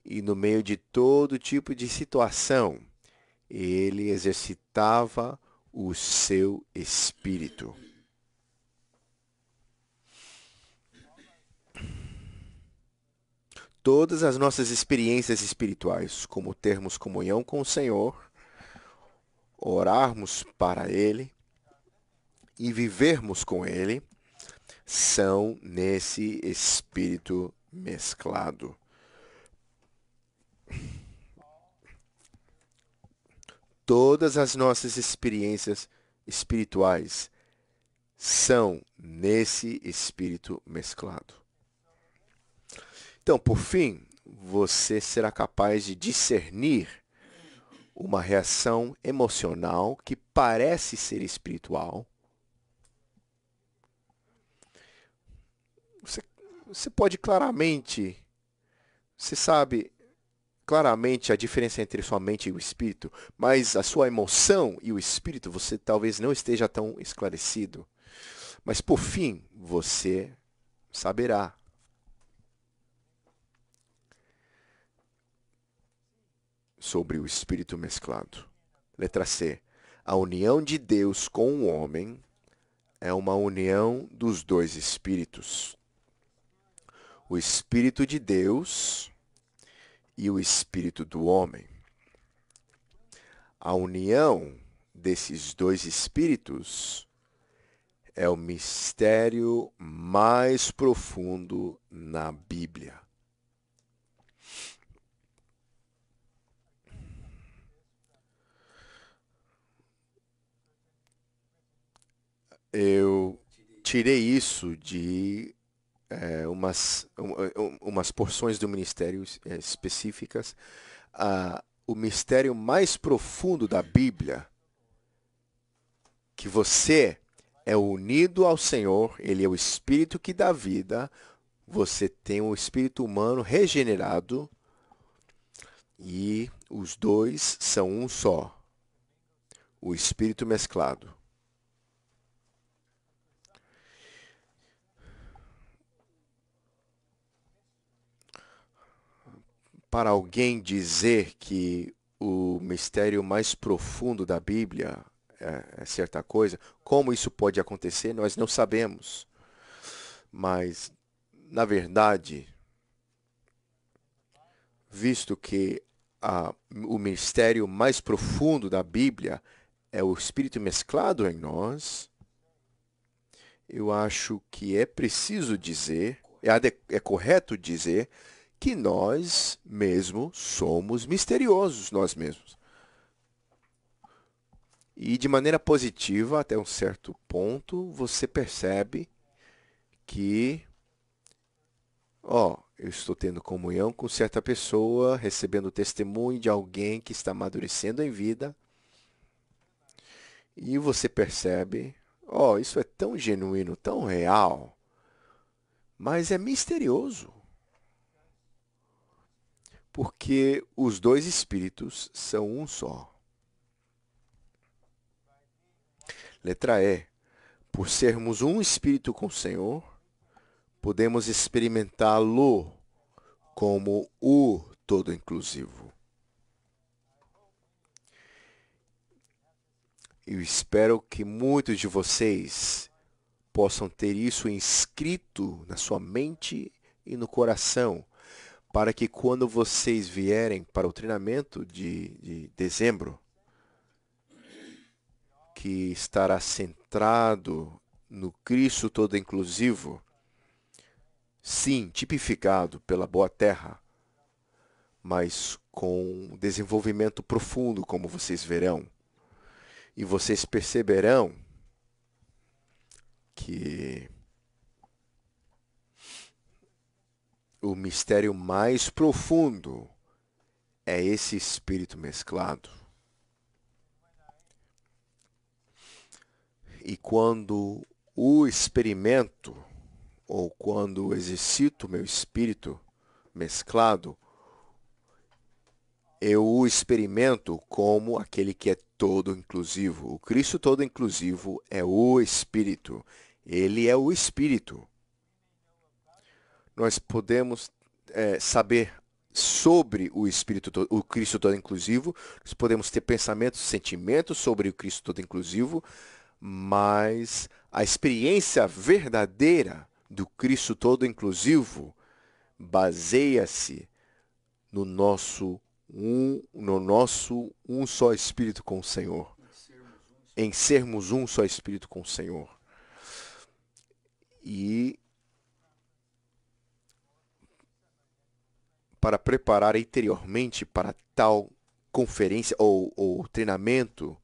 E no meio de todo tipo de situação, ele exercitava o seu espírito. Todas as nossas experiências espirituais, como termos comunhão com o Senhor, orarmos para Ele e vivermos com Ele, são nesse espírito mesclado. Todas as nossas experiências espirituais são nesse espírito mesclado. Então, por fim, você será capaz de discernir uma reação emocional que parece ser espiritual. Você pode claramente, você sabe claramente a diferença entre sua mente e o espírito, mas a sua emoção e o espírito você talvez não esteja tão esclarecido. Mas por fim, você saberá. Sobre o espírito mesclado. Letra C. A união de Deus com o homem é uma união dos dois espíritos. O espírito de Deus e o espírito do homem. A união desses dois espíritos é o mistério mais profundo na Bíblia. Eu tirei isso de umas porções do ministério específicas. O mistério mais profundo da Bíblia, que você é unido ao Senhor, Ele é o Espírito que dá vida, você tem um espírito humano regenerado e os dois são um só, o espírito mesclado. Para alguém dizer que o mistério mais profundo da Bíblia é certa coisa, como isso pode acontecer, nós não sabemos. Mas, na verdade, visto que o mistério mais profundo da Bíblia é o Espírito mesclado em nós, eu acho que é preciso dizer, é correto dizer, que nós mesmos somos misteriosos, nós mesmos. E de maneira positiva, até um certo ponto, você percebe que, eu estou tendo comunhão com certa pessoa, recebendo testemunho de alguém que está amadurecendo em vida, e você percebe, isso é tão genuíno, tão real, mas é misterioso, porque os dois espíritos são um só. Letra E. Por sermos um espírito com o Senhor, podemos experimentá-lo como o todo-inclusivo. Eu espero que muitos de vocês possam ter isso inscrito na sua mente e no coração, para que quando vocês vierem para o treinamento de dezembro, que estará centrado no Cristo todo-inclusivo, sim, tipificado pela boa terra, mas com desenvolvimento profundo, como vocês verão. E vocês perceberão que o mistério mais profundo é esse espírito mesclado. E quando o experimento, ou quando exercito meu espírito mesclado, eu o experimento como aquele que é todo inclusivo. O Cristo todo inclusivo é o Espírito. Ele é o Espírito. Nós podemos saber sobre o Espírito, o Cristo todo inclusivo. Nós podemos ter pensamentos, sentimentos sobre o Cristo todo inclusivo, mas a experiência verdadeira do Cristo todo inclusivo baseia-se no nosso um só Espírito com o Senhor, em sermos um só Espírito com o Senhor. E para preparar interiormente para tal conferência ou treinamento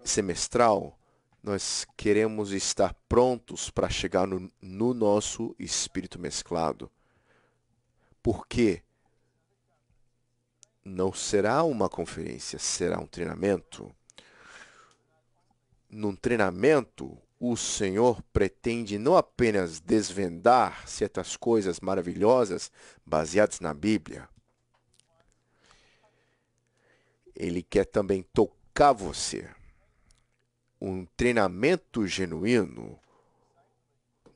semestral, nós queremos estar prontos para chegar no nosso espírito mesclado. Por quê? Não será uma conferência, será um treinamento. Num treinamento, o Senhor pretende não apenas desvendar certas coisas maravilhosas baseadas na Bíblia. Ele quer também tocar você. Um treinamento genuíno.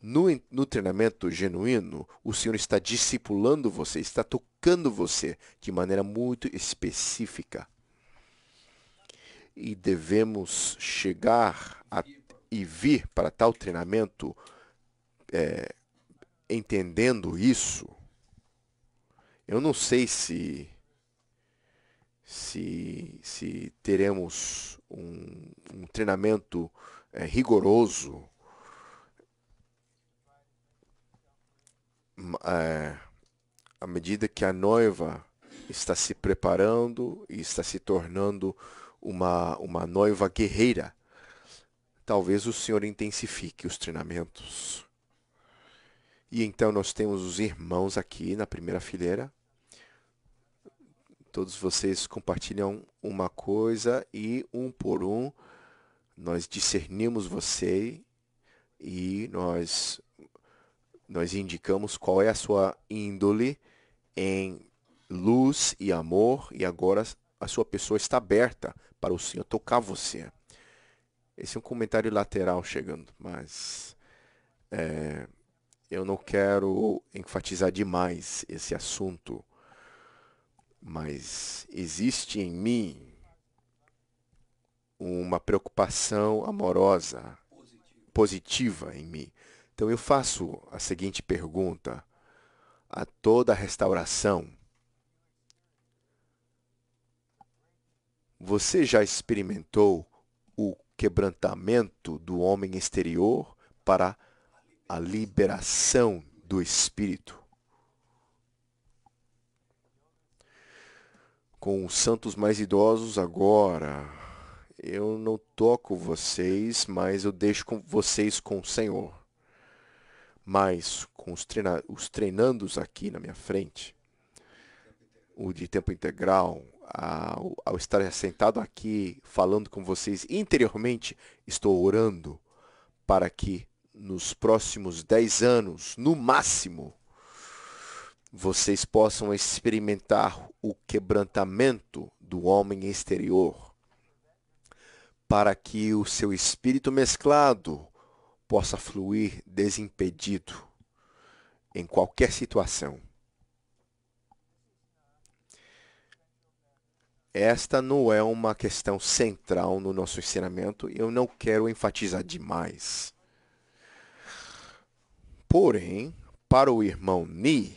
No treinamento genuíno, o Senhor está discipulando você, está tocando você de maneira muito específica. E devemos chegar e vir para tal treinamento entendendo isso. Eu não sei se teremos um treinamento rigoroso à medida que a noiva está se preparando e está se tornando uma noiva guerreira, talvez o Senhor intensifique os treinamentos. E então nós temos os irmãos aqui na primeira fileira. Todos vocês compartilham uma coisa e um por um nós discernimos você e nós indicamos qual é a sua índole em luz e amor, e agora a sua pessoa está aberta para o Senhor tocar você. Esse é um comentário lateral chegando, mas eu não quero enfatizar demais esse assunto, mas existe em mim uma preocupação amorosa, positiva em mim. Então eu faço a seguinte pergunta: a toda restauração, você já experimentou o quebrantamento do homem exterior para a liberação do espírito? Com os santos mais idosos agora, eu não toco vocês, mas eu deixo vocês com o Senhor. Mas com os treinandos aqui na minha frente, o de tempo integral, ao estar sentado aqui falando com vocês interiormente, estou orando para que nos próximos 10 anos, no máximo, vocês possam experimentar o quebrantamento do homem exterior, para que o seu espírito mesclado possa fluir desimpedido em qualquer situação. Esta não é uma questão central no nosso ensinamento e eu não quero enfatizar demais. Porém, para o irmão Ni,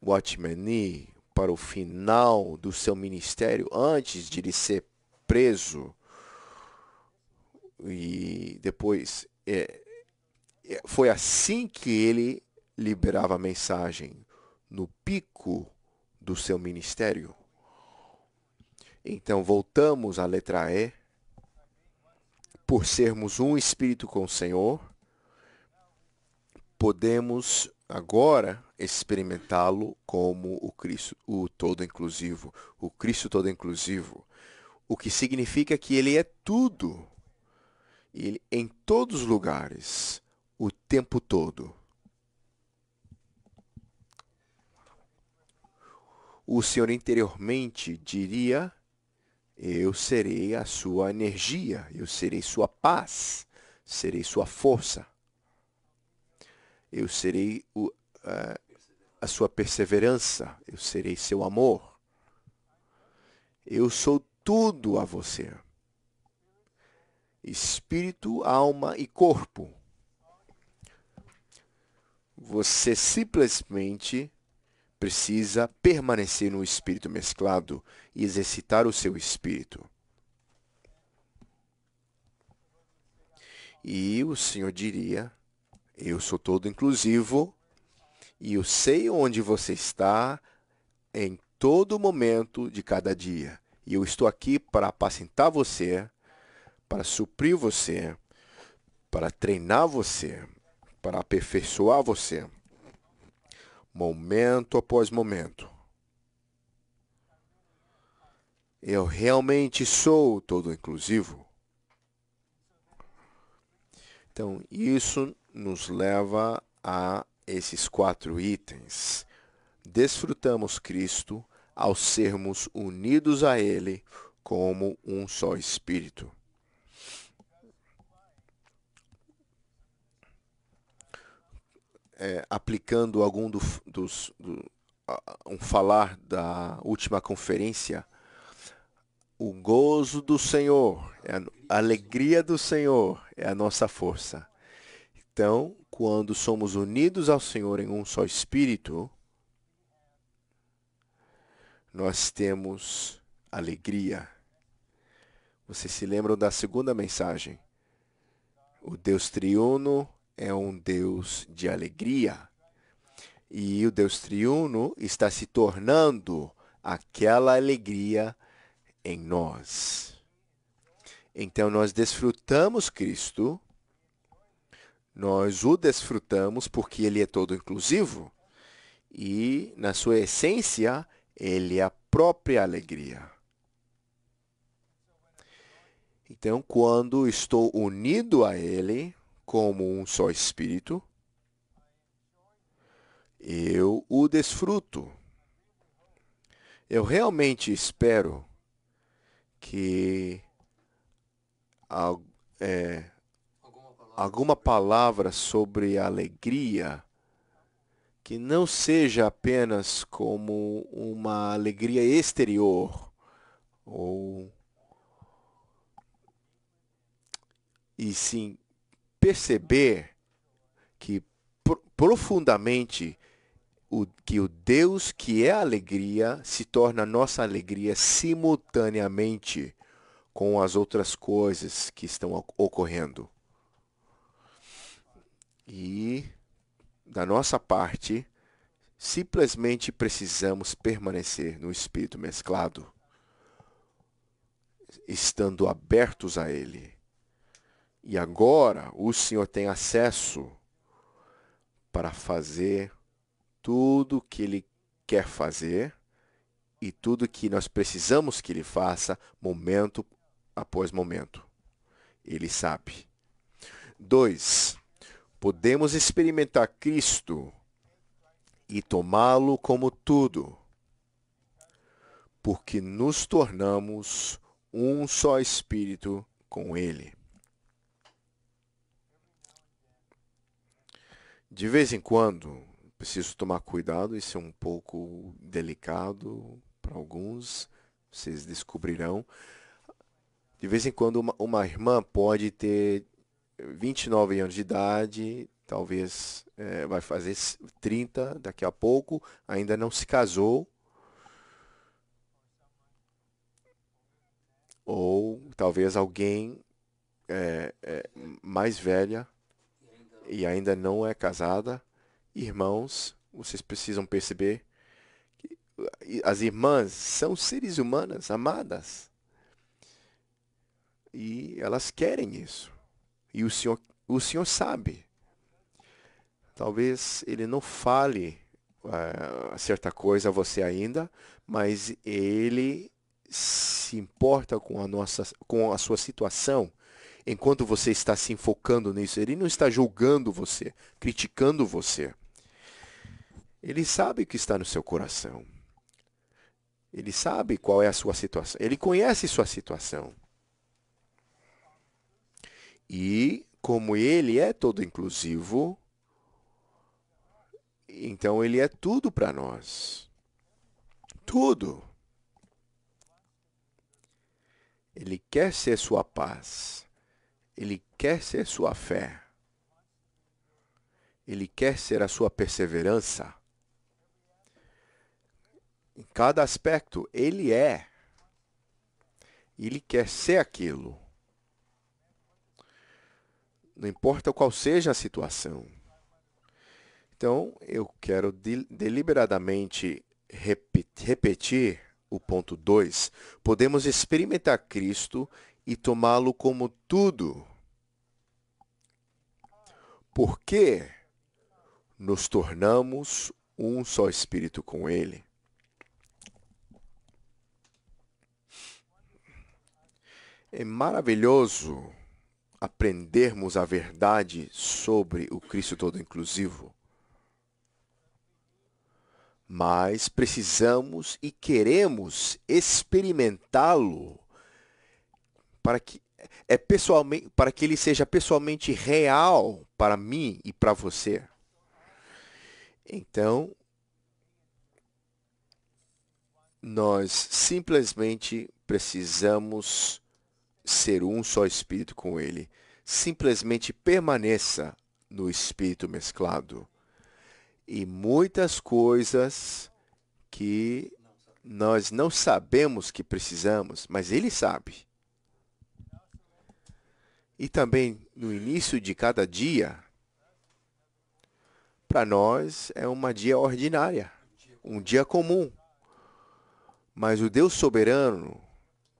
Watchman Nee, para o final do seu ministério, antes de ele ser preso, e depois foi assim que ele liberava a mensagem, no pico do seu ministério. Então voltamos à letra E. Por sermos um espírito com o Senhor, podemos agora experimentá-lo como o Cristo, o todo inclusivo, o Cristo todo inclusivo, o que significa que ele é tudo, ele em todos os lugares, o tempo todo. O Senhor interiormente diria: eu serei a sua energia, eu serei sua paz, serei sua força. Eu serei a sua perseverança, eu serei seu amor. Eu sou tudo a você. Espírito, alma e corpo. Você simplesmente precisa permanecer no espírito mesclado e exercitar o seu espírito. E o Senhor diria: eu sou todo inclusivo e eu sei onde você está em todo momento de cada dia. E eu estou aqui para apacentar você, para suprir você, para treinar você, para aperfeiçoar você, momento após momento. Eu realmente sou todo inclusivo. Então, isso nos leva a esses 4 itens. Desfrutamos Cristo ao sermos unidos a Ele como um só Espírito. Aplicando algum um falar da última conferência, o gozo do Senhor, a alegria do Senhor é a nossa força. Então, quando somos unidos ao Senhor em um só Espírito, nós temos alegria. Vocês se lembram da segunda mensagem? O Deus triuno é um Deus de alegria. E o Deus triuno está se tornando aquela alegria em nós. Então nós desfrutamos Cristo, nós o desfrutamos porque ele é todo inclusivo e na sua essência ele é a própria alegria. Então quando estou unido a ele como um só espírito, eu o desfruto. Eu realmente espero que alguma palavra sobre alegria que não seja apenas como uma alegria exterior, ou e sim perceber que profundamente que o Deus que é alegria se torna nossa alegria simultaneamente com as outras coisas que estão ocorrendo. E, da nossa parte, simplesmente precisamos permanecer no espírito mesclado, estando abertos a ele. E agora o Senhor tem acesso para fazer tudo o que ele quer fazer e tudo que nós precisamos que ele faça, momento após momento. Ele sabe. 2. Podemos experimentar Cristo e tomá-lo como tudo, porque nos tornamos um só espírito com ele. De vez em quando, preciso tomar cuidado, isso é um pouco delicado para alguns, vocês descobrirão. De vez em quando, uma irmã pode ter 29 anos de idade, talvez vai fazer 30 daqui a pouco, ainda não se casou, ou talvez alguém mais velha e ainda não é casada. Irmãos, vocês precisam perceber que as irmãs são seres humanas amadas e elas querem isso. E o Senhor sabe. Talvez ele não fale certa coisa a você ainda, mas ele se importa com a sua situação. Enquanto você está se enfocando nisso, ele não está julgando você, criticando você. Ele sabe o que está no seu coração. Ele sabe qual é a sua situação. Ele conhece sua situação. E como ele é todo inclusivo, então ele é tudo para nós. Tudo. Ele quer ser sua paz. Ele quer ser sua fé. Ele quer ser a sua perseverança. Em cada aspecto, ele é. Ele quer ser aquilo. Não importa qual seja a situação. Então, eu quero deliberadamente repetir o ponto 2. Podemos experimentar Cristo e tomá-lo como tudo. Porque nos tornamos um só espírito com ele. É maravilhoso aprendermos a verdade sobre o Cristo todo inclusivo. Mas precisamos e queremos experimentá-lo para que para que ele seja pessoalmente real para mim e para você. Então, nós simplesmente precisamos ser um só espírito com ele. Simplesmente permaneça no espírito mesclado. E muitas coisas que nós não sabemos que precisamos, mas ele sabe. E também no início de cada dia, Para nós é uma dia ordinária, um dia comum. Mas o Deus soberano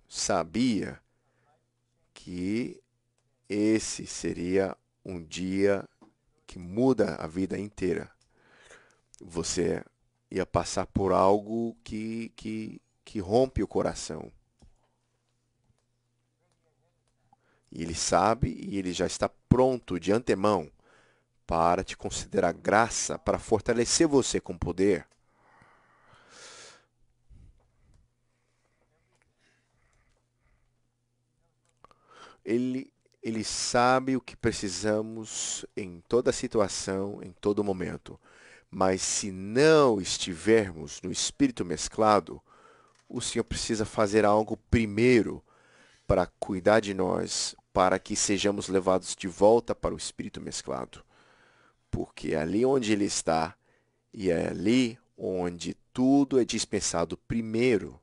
sabia que esse seria um dia que muda a vida inteira. Você ia passar por algo que rompe o coração. E ele sabe e ele já está pronto de antemão para te considerar graça, para fortalecer você com poder. Ele, ele sabe o que precisamos em toda situação, em todo momento. Mas se não estivermos no espírito mesclado, o Senhor precisa fazer algo primeiro para cuidar de nós, para que sejamos levados de volta para o espírito mesclado. Porque é ali onde ele está, e é ali onde tudo é dispensado primeiro.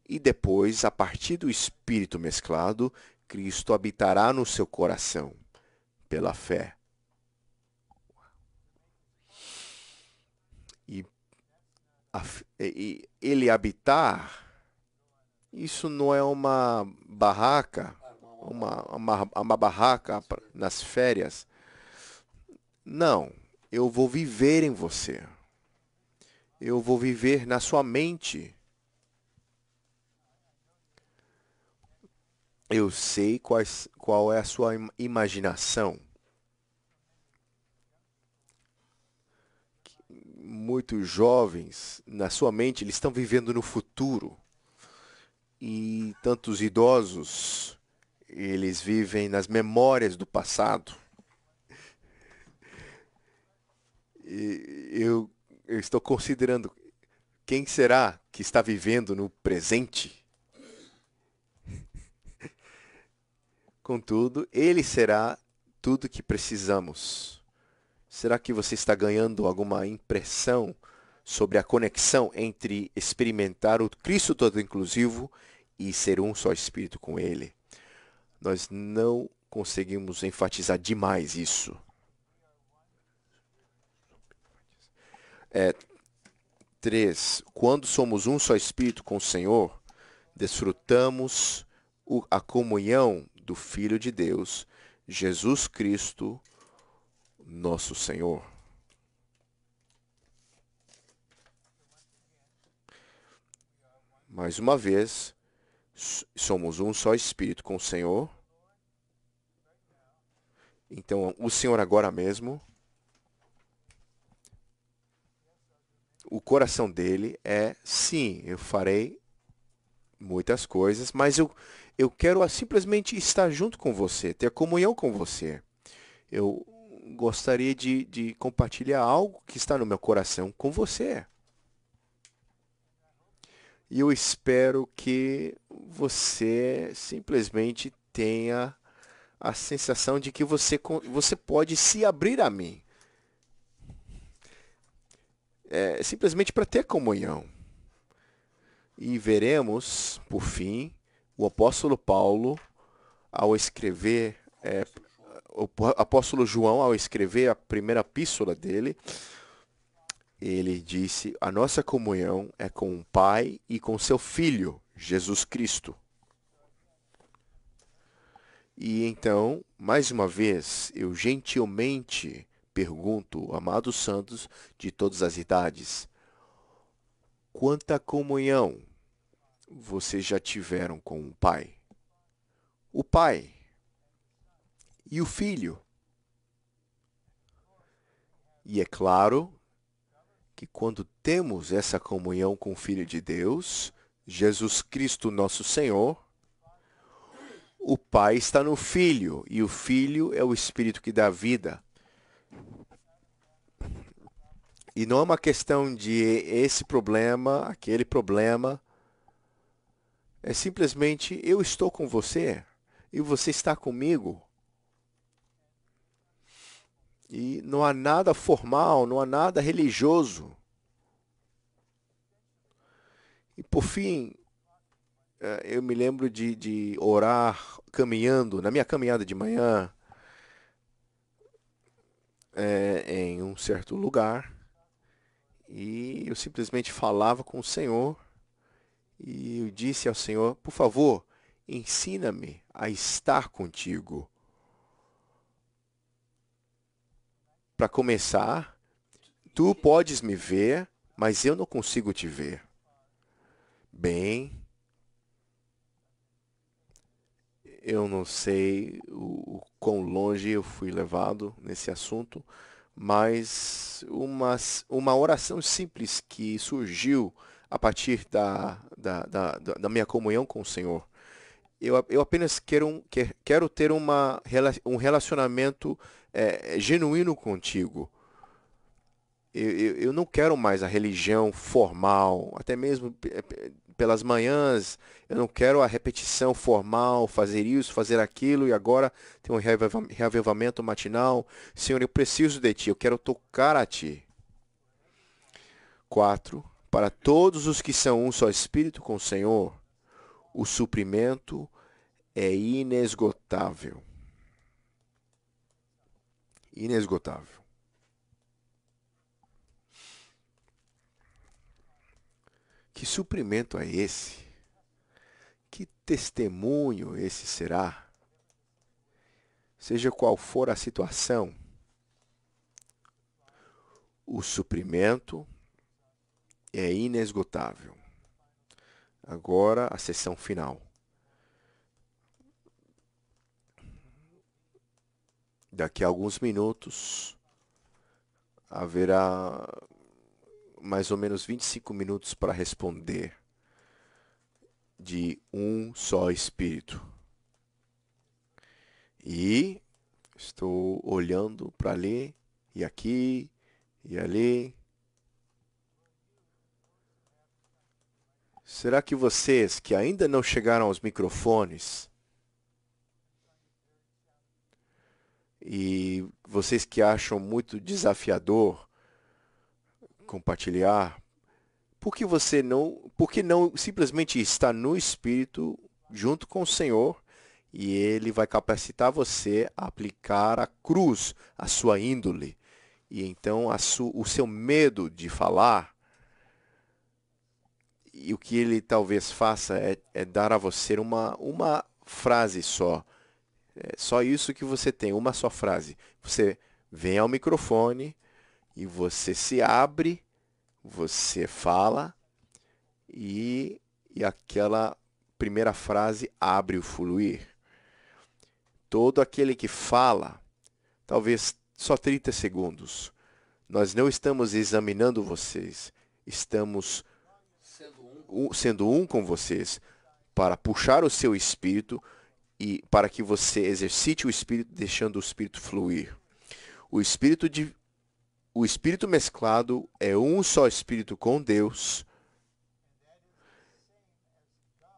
E depois, a partir do espírito mesclado, Cristo habitará no seu coração, pela fé. E, e ele habitar, isso não é uma barraca, uma barraca nas férias. Não, eu vou viver em você. Eu vou viver na sua mente. Eu sei qual é a sua imaginação. Muitos jovens, na sua mente, eles estão vivendo no futuro. E tantos idosos, eles vivem nas memórias do passado. Eu estou considerando quem será que está vivendo no presente. Contudo, ele será tudo que precisamos. Será que você está ganhando alguma impressão sobre a conexão entre experimentar o Cristo todo inclusivo e ser um só espírito com ele? Nós não conseguimos enfatizar demais isso. 3. Quando somos um só espírito com o Senhor, desfrutamos a comunhão do Filho de Deus, Jesus Cristo, nosso Senhor. Mais uma vez, somos um só espírito com o Senhor. Então, o Senhor agora mesmo, o coração dele é, sim, eu farei muitas coisas, mas eu quero simplesmente estar junto com você, ter comunhão com você. Eu gostaria de compartilhar algo que está no meu coração com você. E eu espero que você simplesmente tenha a sensação de que você pode se abrir a mim. É simplesmente para ter comunhão. E veremos, por fim, o apóstolo Paulo, ao escrever, o apóstolo João, ao escrever a primeira epístola dele, ele disse: a nossa comunhão é com o Pai e com seu Filho, Jesus Cristo. E então, mais uma vez, eu gentilmente pergunto, amados santos de todas as idades, quanta comunhão vocês já tiveram com o Pai? O Pai e o Filho. E é claro que quando temos essa comunhão com o Filho de Deus, Jesus Cristo, nosso Senhor, o Pai está no Filho, e o Filho é o Espírito que dá vida. E não é uma questão de esse problema, aquele problema. É simplesmente eu estou com você e você está comigo. E não há nada formal, não há nada religioso. E por fim, eu me lembro de orar caminhando, na minha caminhada de manhã. em um certo lugar e eu simplesmente falava com o Senhor e eu disse ao Senhor, por favor, ensina-me a estar contigo. Para começar, tu podes me ver, mas eu não consigo te ver. Bem, eu não sei o quão longe eu fui levado nesse assunto, mas uma oração simples que surgiu a partir da minha comunhão com o Senhor. Eu apenas quero ter um relacionamento genuíno contigo. Eu não quero mais a religião formal, até mesmo pelas manhãs, eu não quero a repetição formal, fazer isso, fazer aquilo, e agora tem um reavivamento matinal. Senhor, eu preciso de Ti, eu quero tocar a Ti. 4. Para todos os que são um só Espírito com o Senhor, o suprimento é inesgotável. Inesgotável. Que suprimento é esse? Que testemunho esse será? Seja qual for a situação, o suprimento é inesgotável. Agora a sessão final. Daqui a alguns minutos haverá mais ou menos 25 minutos para responder de um só Espírito. E estou olhando para ali e aqui e ali. Será que vocês que ainda não chegaram aos microfones e vocês que acham muito desafiador compartilhar, por que não simplesmente está no Espírito junto com o Senhor e Ele vai capacitar você a aplicar a cruz, a sua índole. E então o seu medo de falar, e o que Ele talvez faça é dar a você uma frase só. É só isso que você tem, uma só frase. Você vem ao microfone e você se abre, você fala e aquela primeira frase abre o fluir. Todo aquele que fala, talvez só 30 segundos. Nós não estamos examinando vocês, estamos sendo um com vocês para puxar o seu espírito e para que você exercite o espírito, deixando o espírito fluir. O espírito mesclado é um só espírito com Deus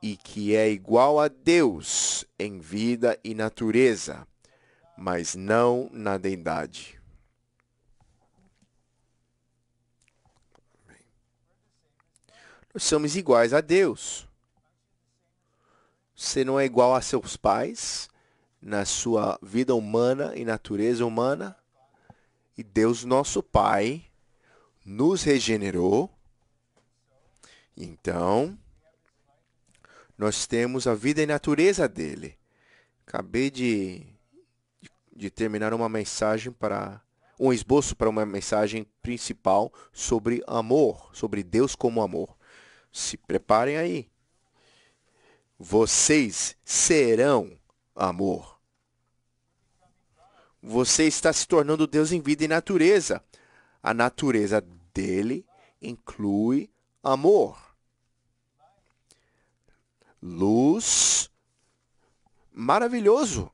e que é igual a Deus em vida e natureza, mas não na deidade. Nós somos iguais a Deus. Você não é igual a seus pais na sua vida humana e natureza humana. E Deus, nosso Pai, nos regenerou. Então, nós temos a vida e natureza dele. Acabei de terminar uma mensagem um esboço para uma mensagem principal sobre amor, sobre Deus como amor. Se preparem aí. Vocês serão amor. Você está se tornando Deus em vida e natureza. A natureza dele inclui amor. Luz, maravilhoso.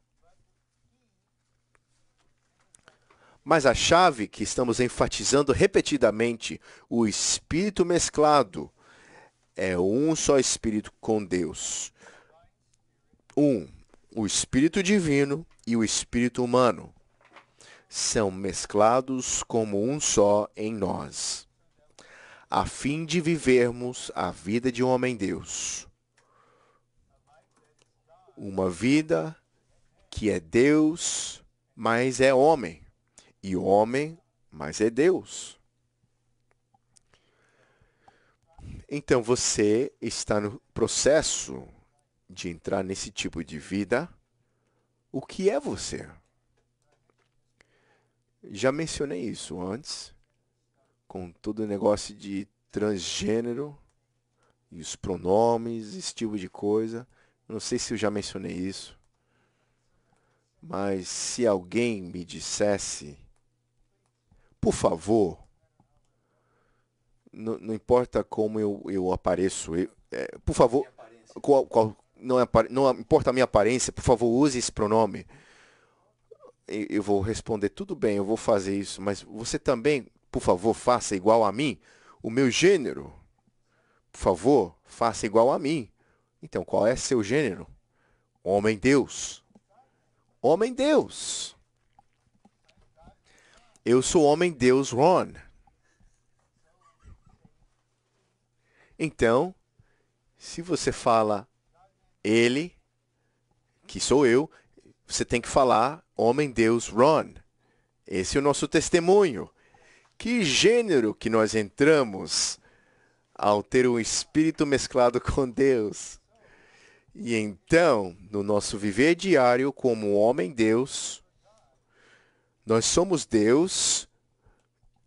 Mas a chave que estamos enfatizando repetidamente, o espírito mesclado, é um só espírito com Deus. O espírito divino e o espírito humano são mesclados como um só em nós, a fim de vivermos a vida de um homem-Deus. Uma vida que é Deus, mas é homem. e homem, mas é Deus. Então você está no processo de entrar nesse tipo de vida. O que é você? Já mencionei isso antes, com todo o negócio de transgênero e os pronomes, esse tipo de coisa. Não sei se eu já mencionei isso, mas se alguém me dissesse, por favor, não importa como eu apareço, por favor, não importa a minha aparência, por favor, use esse pronome. Eu vou responder, tudo bem, eu vou fazer isso, mas você também, por favor, faça igual a mim. O meu gênero, por favor, faça igual a mim. Então, qual é seu gênero? Homem-Deus. Homem-Deus. Eu sou Homem-Deus Ron. Então, se você fala ele, que sou eu, você tem que falar Homem-Deus Ron. Esse é o nosso testemunho. Que gênero que nós entramos ao ter um espírito mesclado com Deus. E então, no nosso viver diário como homem-Deus, nós somos Deus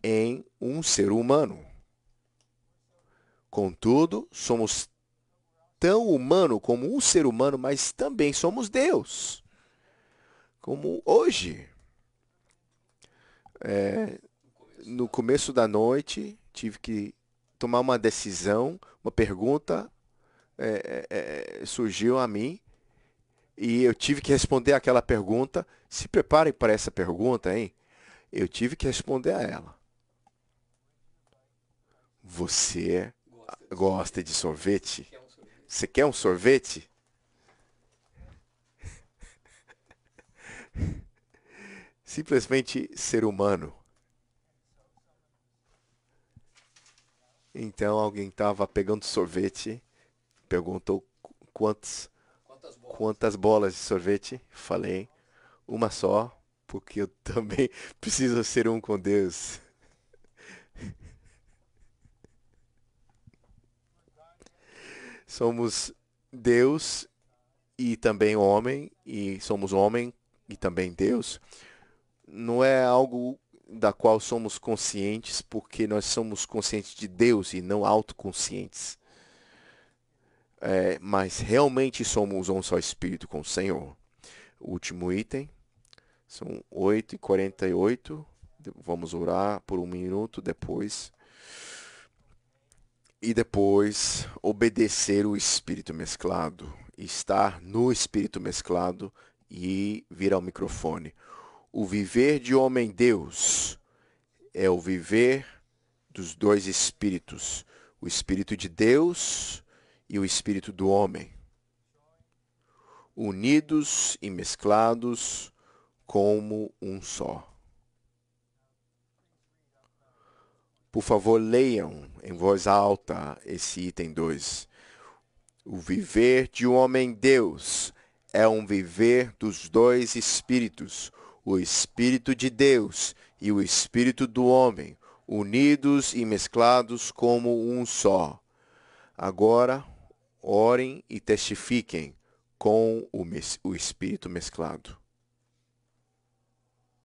em um ser humano. Contudo, somos tão humano como um ser humano, mas também somos Deus. Como hoje. No começo da noite, tive que tomar uma decisão, uma pergunta surgiu a mim e eu tive que responder aquela pergunta. Se preparem para essa pergunta, hein? Eu tive que responder a ela. Você gosta de sorvete? Você quer um sorvete? Simplesmente ser humano. Então alguém estava pegando sorvete, perguntou quantas bolas de sorvete. Falei, uma só, porque eu também preciso ser um com Deus. Somos Deus e também homem, e somos homem e também Deus. Não é algo da qual somos conscientes porque nós somos conscientes de Deus e não autoconscientes. Mas realmente somos um só espírito com o Senhor. O último item, são 8h48. Vamos orar por um minuto depois. E depois obedecer o espírito mesclado. Estar no espírito mesclado e vir ao microfone. O viver de homem-Deus é o viver dos dois espíritos. O espírito de Deus e o espírito do homem. Unidos e mesclados como um só. Por favor, leiam em voz alta esse item 2. O viver de um homem-Deus é um viver dos dois espíritos, o espírito de Deus e o espírito do homem, unidos e mesclados como um só. Agora, orem e testifiquem com o espírito mesclado.